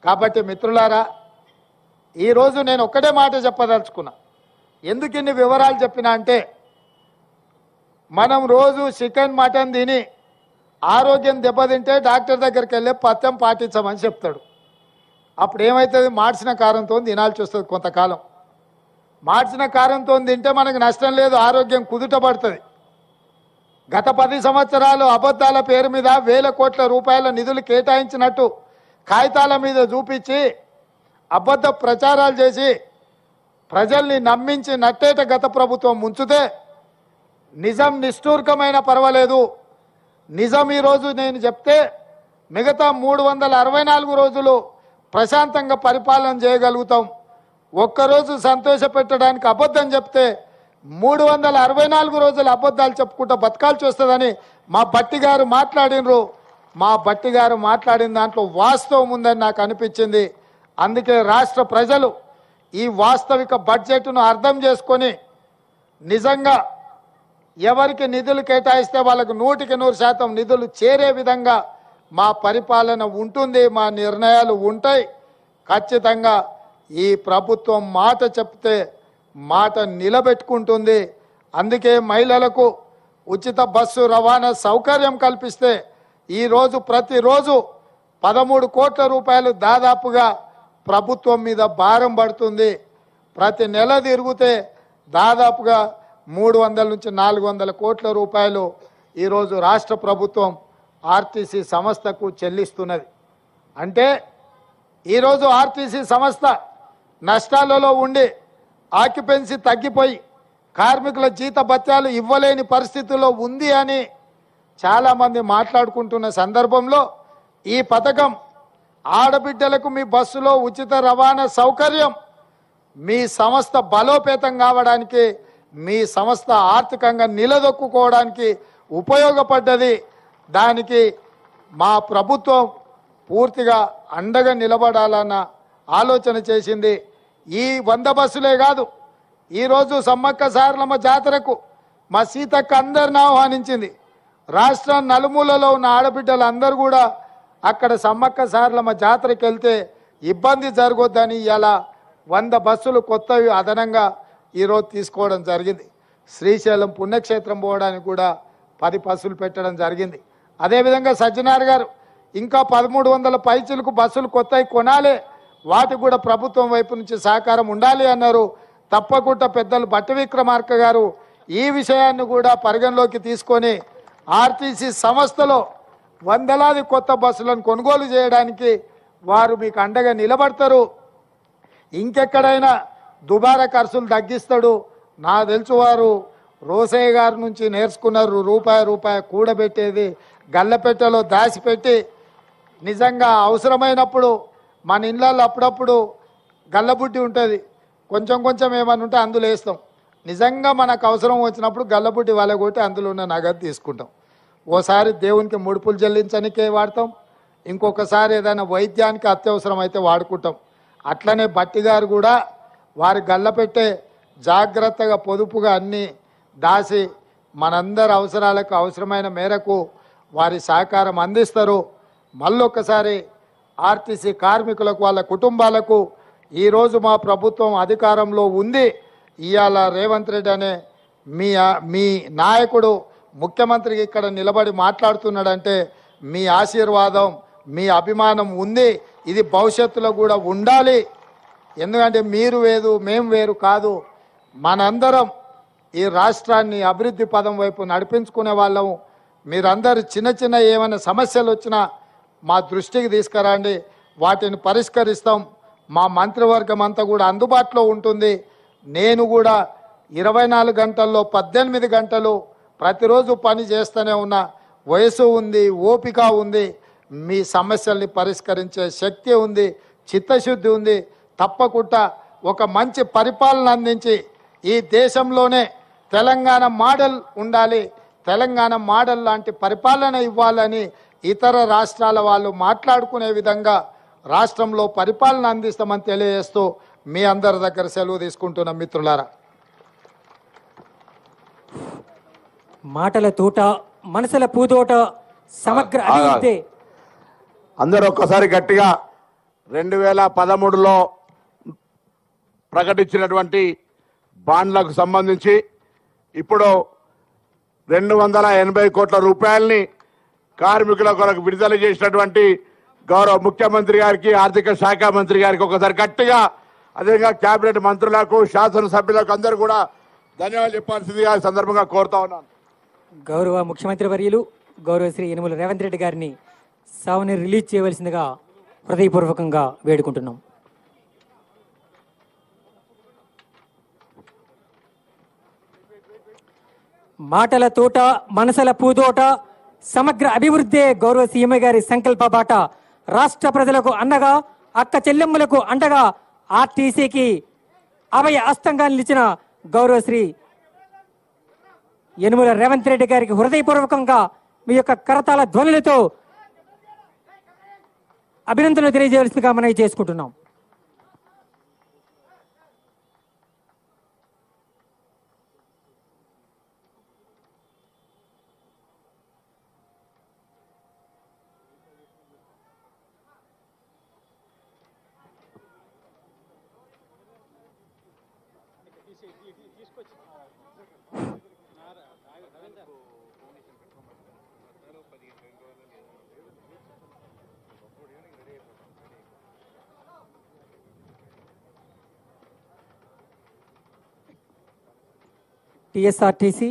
కాబట్టి మిత్రులారా, ఈరోజు నేను ఒక్కటే మాట చెప్పదలుచుకున్నా, ఎందుకు ఇన్ని వివరాలు చెప్పినా అంటే మనం రోజు చికెన్ మటన్ తిని ఆరోగ్యం దెబ్బతింటే డాక్టర్ దగ్గరికి వెళ్ళి పథ్యం పాటించమని చెప్తాడు. అప్పుడు ఏమవుతుంది? మార్చిన కారంతో తినాల్సి వస్తుంది కొంతకాలం. మార్చిన కారంతో తింటే మనకు నష్టం లేదు, ఆరోగ్యం కుదుటపడుతుంది. గత 10 సంవత్సరాలు అబద్ధాల పేరు మీద వేల కోట్ల రూపాయల నిధులు కేటాయించినట్టు కాగితాల మీద చూపించి అబద్ధ ప్రచారాలు చేసి ప్రజల్ని నమ్మించి నట్టేట గత ప్రభుత్వం ముంచితే నిజం నిష్ఠూర్కమైన పర్వాలేదు. నిజం ఈరోజు నేను చెప్తే మిగతా 364 రోజులు ప్రశాంతంగా పరిపాలన చేయగలుగుతాం. ఒక్కరోజు సంతోష పెట్టడానికి అబద్ధం చెప్తే 364 రోజులు అబద్ధాలు చెప్పుకుంటూ బతకాల్సి వస్తుందని మా బట్టి గారు మాట్లాడినరు. మా బట్టి గారు మాట్లాడిన దాంట్లో వాస్తవం ఉందని నాకు అనిపించింది. అందుకే రాష్ట్ర ప్రజలు ఈ వాస్తవిక బడ్జెట్ను అర్థం చేసుకొని నిజంగా ఎవరికి నిధులు కేటాయిస్తే వాళ్ళకు 100% నిధులు చేరే విధంగా మా పరిపాలన ఉంటుంది, మా నిర్ణయాలు ఉంటాయి. ఖచ్చితంగా ఈ ప్రభుత్వం మాట చెప్తే మాట నిలబెట్టుకుంటుంది. అందుకే మహిళలకు ఉచిత బస్సు రవాణా సౌకర్యం కల్పిస్తే ఈరోజు ప్రతిరోజు 13 కోట్ల రూపాయలు దాదాపుగా ప్రభుత్వం మీద భారం పడుతుంది. ప్రతి నెల తిరిగితే దాదాపుగా 300 నుంచి 400 కోట్ల రూపాయలు ఈరోజు రాష్ట్ర ప్రభుత్వం ఆర్టీసీ సంస్థకు చెల్లిస్తున్నది. అంటే ఈరోజు ఆర్టీసీ సంస్థ నష్టాలలో ఉండి ఆక్యుపెన్సీ తగ్గిపోయి కార్మికుల జీత భత్యాలు ఇవ్వలేని పరిస్థితుల్లో ఉంది అని చాలామంది మాట్లాడుకుంటున్న సందర్భంలో ఈ పథకం ఆడబిడ్డలకు మీ బస్సులో ఉచిత రవాణా సౌకర్యం మీ సంస్థ బలోపేతం కావడానికి, మీ సంస్థ ఆర్థికంగా నిలదొక్కుకోవడానికి ఉపయోగపడ్డది. దానికి మా ప్రభుత్వం పూర్తిగా అండగా నిలబడాలన్న ఆలోచన చేసింది. ఈ 100 బస్సులే కాదు, ఈరోజు సమ్మక్క సారలమ్మ జాతరకు మా సీతక్క అందరిని ఆహ్వానించింది. రాష్ట్రం నలుమూలలో ఉన్న ఆడబిడ్డలందరూ కూడా అక్కడ సమ్మక్క సారలమ్మ జాతరకు వెళ్తే ఇబ్బంది జరగొద్దని ఇలా 100 బస్సులు కొత్తవి అదనంగా ఈరోజు తీసుకోవడం జరిగింది. శ్రీశైలం పుణ్యక్షేత్రం పోవడానికి కూడా 10 బస్సులు పెట్టడం జరిగింది. అదేవిధంగా సజ్జనార్ గారు ఇంకా 1300 పైచీలకు బస్సులు కొత్తవి కొనాలి, వాటికి కూడా ప్రభుత్వం వైపు నుంచి సహకారం ఉండాలి అన్నారు. తప్పకుండా పెద్దలు బట్టి విక్రమార్క గారు ఈ విషయాన్ని కూడా పరిగణలోకి తీసుకొని ఆర్టీసీ సంస్థలో వందలాది కొత్త బస్సులను కొనుగోలు చేయడానికి వారు మీకు అండగా నిలబడతారు. ఇంకెక్కడైనా దుబారా ఖర్చులు తగ్గిస్తాడు. నా తెలుసు వారు రోసయ్య గారి నుంచి నేర్చుకున్నారు. రూపాయి కూడబెట్టేది గల్లపెట్టెలో దాచిపెట్టి నిజంగా అవసరమైనప్పుడు మన ఇళ్ళల్లో అప్పుడప్పుడు గల్లబుడ్డి ఉంటుంది, కొంచెం ఏమని ఉంటే అందులో వేస్తాం. నిజంగా మనకు అవసరం వచ్చినప్పుడు గల్లబుడ్డి వలగొట్టి అందులో ఉన్న నగదు తీసుకుంటాం. ఓసారి దేవునికి ముడుపులు చెల్లించడానికే వాడతాం, ఇంకొకసారి ఏదైనా వైద్యానికి అత్యవసరం అయితే వాడుకుంటాం. అట్లనే బట్టి గారు కూడా వారి గల్లపెట్టే జాగ్రత్తగా పొదుపుగా అన్నీ దాసి మనందరి అవసరాలకు అవసరమైన మేరకు వారి సహకారం అందిస్తారు. మళ్ళొక్కసారి ఆర్టీసీ కార్మికులకు వాళ్ళ కుటుంబాలకు ఈరోజు మా ప్రభుత్వం అధికారంలో ఉంది. ఇవాళ రేవంత్ రెడ్డి అనే మీ నాయకుడు ముఖ్యమంత్రికి ఇక్కడ నిలబడి మాట్లాడుతున్నాడంటే మీ ఆశీర్వాదం, మీ అభిమానం ఉంది. ఇది భవిష్యత్తులో కూడా ఉండాలి. ఎందుకంటే మీరు వేరు మేము వేరు కాదు, మనందరం ఈ రాష్ట్రాన్ని అభివృద్ధి పదం వైపు నడిపించుకునే వాళ్ళము. మీరందరూ చిన్న ఏమైనా సమస్యలు వచ్చినా మా దృష్టికి తీసుకురండి, వాటిని పరిష్కరిస్తాం. మా మంత్రివర్గం అంతా కూడా అందుబాటులో ఉంటుంది. నేను కూడా 24 గంటల్లో 18 గంటలు ప్రతిరోజు పని చేస్తూనే ఉన్నా. వయసు ఉంది, ఓపిక ఉంది, మీ సమస్యల్ని పరిష్కరించే శక్తి ఉంది, చిత్తశుద్ధి ఉంది. తప్పకుండా ఒక మంచి పరిపాలన అందించి ఈ దేశంలోనే తెలంగాణ మోడల్ ఉండాలి, తెలంగాణ మోడల్ లాంటి పరిపాలన ఇవ్వాలని ఇతర రాష్ట్రాల వాళ్ళు మాట్లాడుకునే విధంగా రాష్ట్రంలో పరిపాలన అందిస్తామని తెలియజేస్తూ మీ అందరి దగ్గర సెలవు తీసుకుంటున్న మిత్రులారా. మాటల తోట మనసుల పూతోట సమగ్ర అభివృద్ధి. అందరూ ఒక్కసారి గట్టిగా 2013లో ప్రకటించినటువంటి బాండ్లకు సంబంధించి ఇప్పుడు 280 కోట్ల రూపాయల్ని కార్మికుల కొరకు విడుదల చేసినటువంటి గౌరవ ముఖ్యమంత్రి గారికి, ఆర్థిక శాఖ మంత్రి గారికి ఒకసారి గట్టిగా, అదేవిధంగా కేబినెట్ మంత్రులకు, శాసనసభ్యులకు అందరూ కూడా ధన్యవాదాలు చెప్పాల్సిందిగా ఈ సందర్భంగా కోరుతా ఉన్నాను. గౌరవ ముఖ్యమంత్రి వర్యులు గౌరవ శ్రీ యనమల రేవంత్ రెడ్డి గారిని సభని రిలీజ్ చేయవలసిందిగా హృదయపూర్వకంగా వేడుకుంటున్నాం. మాటల తోట మనసుల పూదోట సమగ్ర అభివృద్ధి గౌరవ సీఎం గారి సంకల్ప బాట. రాష్ట్ర ప్రజలకు అండగా, అక్క చెల్లెమ్మలకు అండగా, ఆర్టీసీకి అభయ అస్తంగా నిలిచిన గౌరవ శ్రీ యనమల రేవంత్ రెడ్డి గారికి హృదయపూర్వకంగా మీ యొక్క కరతాల ధ్వనులతో అభినందనలు తెలియజేయాల్సిందిగా మనవి చేసుకుంటున్నాం. టిఎస్ఆర్టీసీ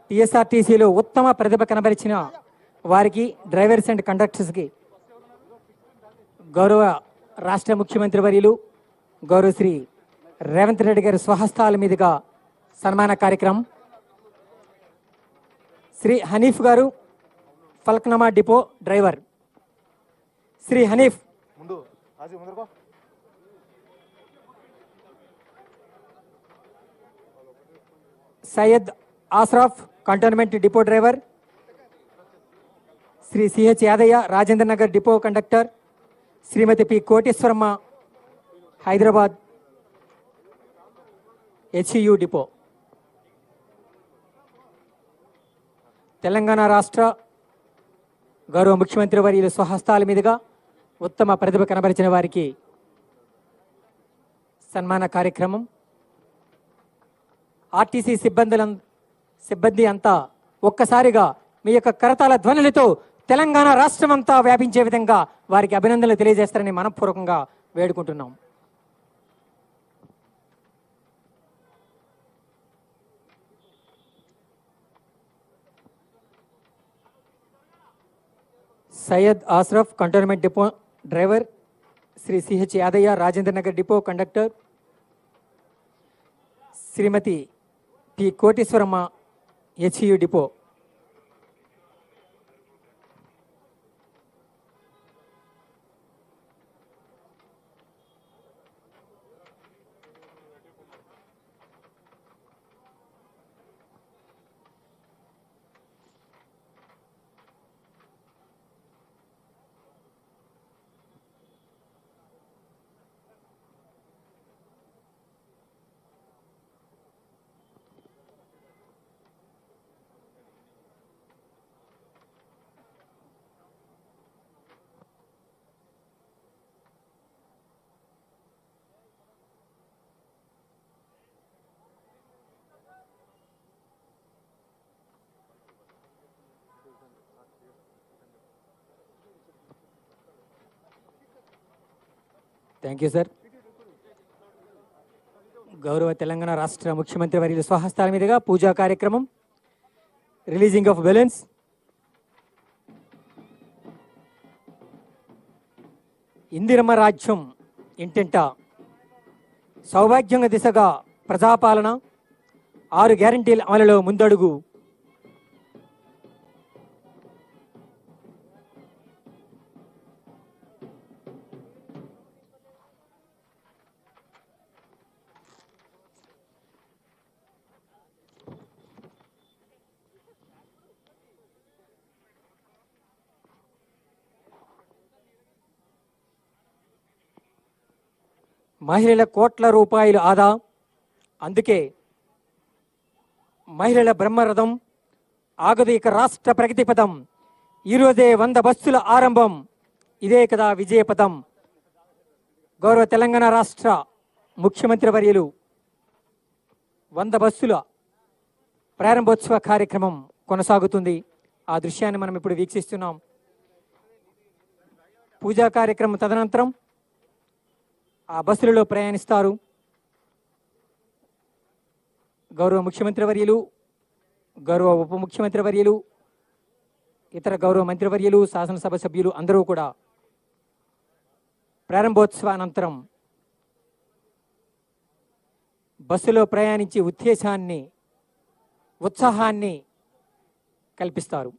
టిఎస్ఆర్టీసీలో ఉత్తమ ప్రతిభ కనబరిచిన వారికి, డ్రైవర్స్ అండ్ కండక్టర్స్కి గౌరవ రాష్ట్ర ముఖ్యమంత్రి వర్యులు గౌరవ శ్రీ రేవంత్ రెడ్డి గారి స్వహస్తాల మీదుగా సన్మాన కార్యక్రమం. శ్రీ హనీఫ్ గారు, Falaknuma depot driver. Shri Hanif Syed Ashraf Cantonment depot driver. Shri CH Yadaiah Rajendra Nagar depot conductor. Shrimati P Koteswaramma Hyderabad HU depot. Telangana రాష్ట్ర గౌరవ ముఖ్యమంత్రి వర్యుల స్వహస్తాల మీదుగా ఉత్తమ ప్రతిభ కనబరిచిన వారికి సన్మాన కార్యక్రమం. ఆర్టీసీ సిబ్బంది అంతా ఒక్కసారిగా మీ యొక్క కరతాల ధ్వనులతో తెలంగాణ రాష్ట్రం అంతా వ్యాపించే విధంగా వారికి అభినందనలు తెలియజేస్తారని మనపూర్వకంగా వేడుకుంటున్నాం. Syed Ashraf Cantonment depot driver. Shri CH Yadaiah Rajendra Nagar depot conductor. Shrimati P Koteswaramma HU depot. Thank you sir. గౌరవ తెలంగాణ రాష్ట్ర ముఖ్యమంత్రి వర్యుల స్వహస్తాల మీదుగా పూజా కార్యక్రమం, రిలీజింగ్ ఆఫ్ బెలూన్స్. ఇందిరమ్మ రాజ్యం ఇంటింట సౌభాగ్యంగా దిశగా ప్రజాపాలన, 6 గ్యారంటీల అమలులో ముందడుగు. మహిళల కోట్ల రూపాయలు ఆదా, అందుకే మహిళల బ్రహ్మరథం ఆగదు ఇక రాష్ట్ర ప్రగతి పదం. ఈరోజే 100 బస్సుల ఆరంభం. ఇదే కదా విజయపథం. గౌరవ తెలంగాణ రాష్ట్ర ముఖ్యమంత్రి వర్యులు 100 బస్సుల ప్రారంభోత్సవ కార్యక్రమం కొనసాగుతుంది. ఆ దృశ్యాన్ని మనం ఇప్పుడు వీక్షిస్తున్నాం. పూజా కార్యక్రమం తదనంతరం ఆ బస్సులలో ప్రయాణిస్తారు. గౌరవ ముఖ్యమంత్రి వర్యులు, గౌరవ ఉప ముఖ్యమంత్రి వర్యులు, ఇతర గౌరవ మంత్రివర్యులు, శాసనసభ సభ్యులు అందరూ కూడా ప్రారంభోత్సవానంతరం బస్సులో ప్రయాణించి ఉత్సాహాన్ని కల్పిస్తారు.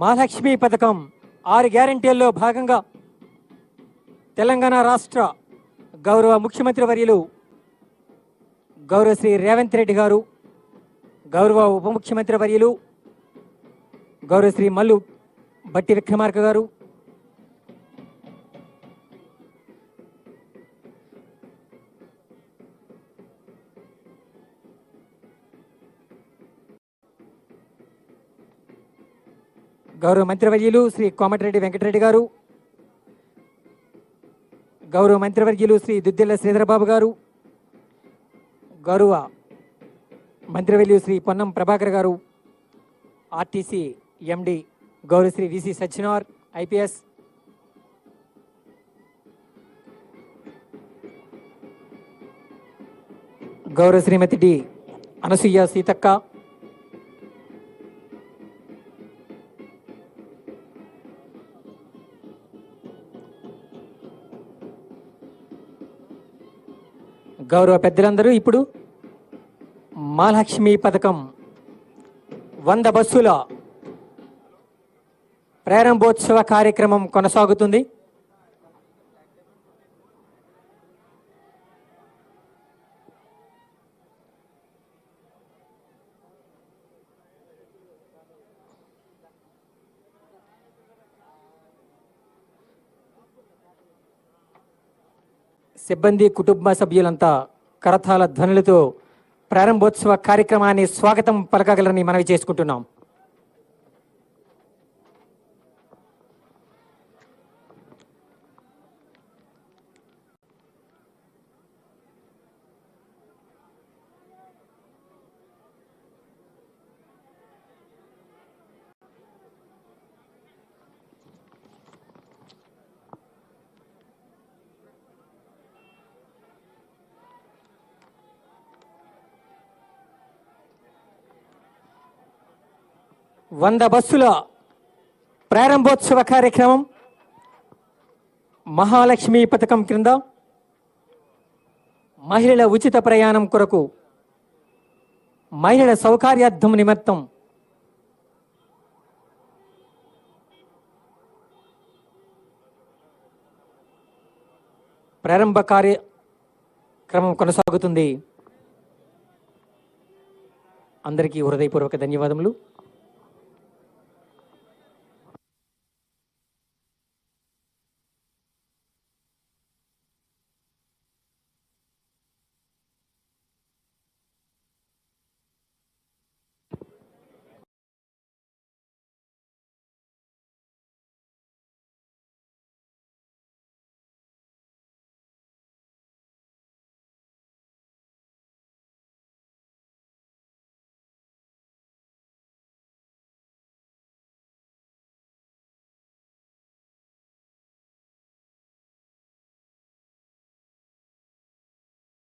మహాలక్ష్మి పథకం 6 గ్యారంటీల్లో భాగంగా తెలంగాణ రాష్ట్ర గౌరవ ముఖ్యమంత్రి వర్యులు గౌరవ శ్రీ రేవంత్ రెడ్డి గారు, గౌరవ ఉప ముఖ్యమంత్రి వర్యులు గౌరవ శ్రీ మల్లు బట్టి విక్రమార్క గారు, గౌరవ మంత్రివర్యులు శ్రీ కోమటిరెడ్డి వెంకటరెడ్డి గారు, గౌరవ మంత్రివర్యులు శ్రీ దుద్దిల్ల శ్రీధరబాబు గారు, గౌరవ మంత్రివర్యులు శ్రీ పొన్నం ప్రభాకర్ గారు, ఆర్టీసీ ఎండి గౌరవ శ్రీ విసి సజ్జనార్ ఐపీఎస్, గౌరవ శ్రీమతి డి అనసూయ సీతక్క, గౌరవ పెద్దలందరూ ఇప్పుడు మహాలక్ష్మి పథకం 100 బస్సుల ప్రారంభోత్సవ కార్యక్రమం కొనసాగుతుంది. సిబ్బంది కుటుంబ సభ్యులంతా కరతాళ ధ్వనులతో ప్రారంభోత్సవ కార్యక్రమాన్ని స్వాగతం పలకగలరని మనవి చేసుకుంటున్నాం. వంద బస్సుల ప్రారంభోత్సవ కార్యక్రమం మహాలక్ష్మి పథకం క్రింద మహిళల ఉచిత ప్రయాణం కొరకు మహిళల సౌకర్యార్థం నిమిత్తం ప్రారంభ కార్యక్రమం కొనసాగుతుంది. అందరికీ హృదయపూర్వక ధన్యవాదములు.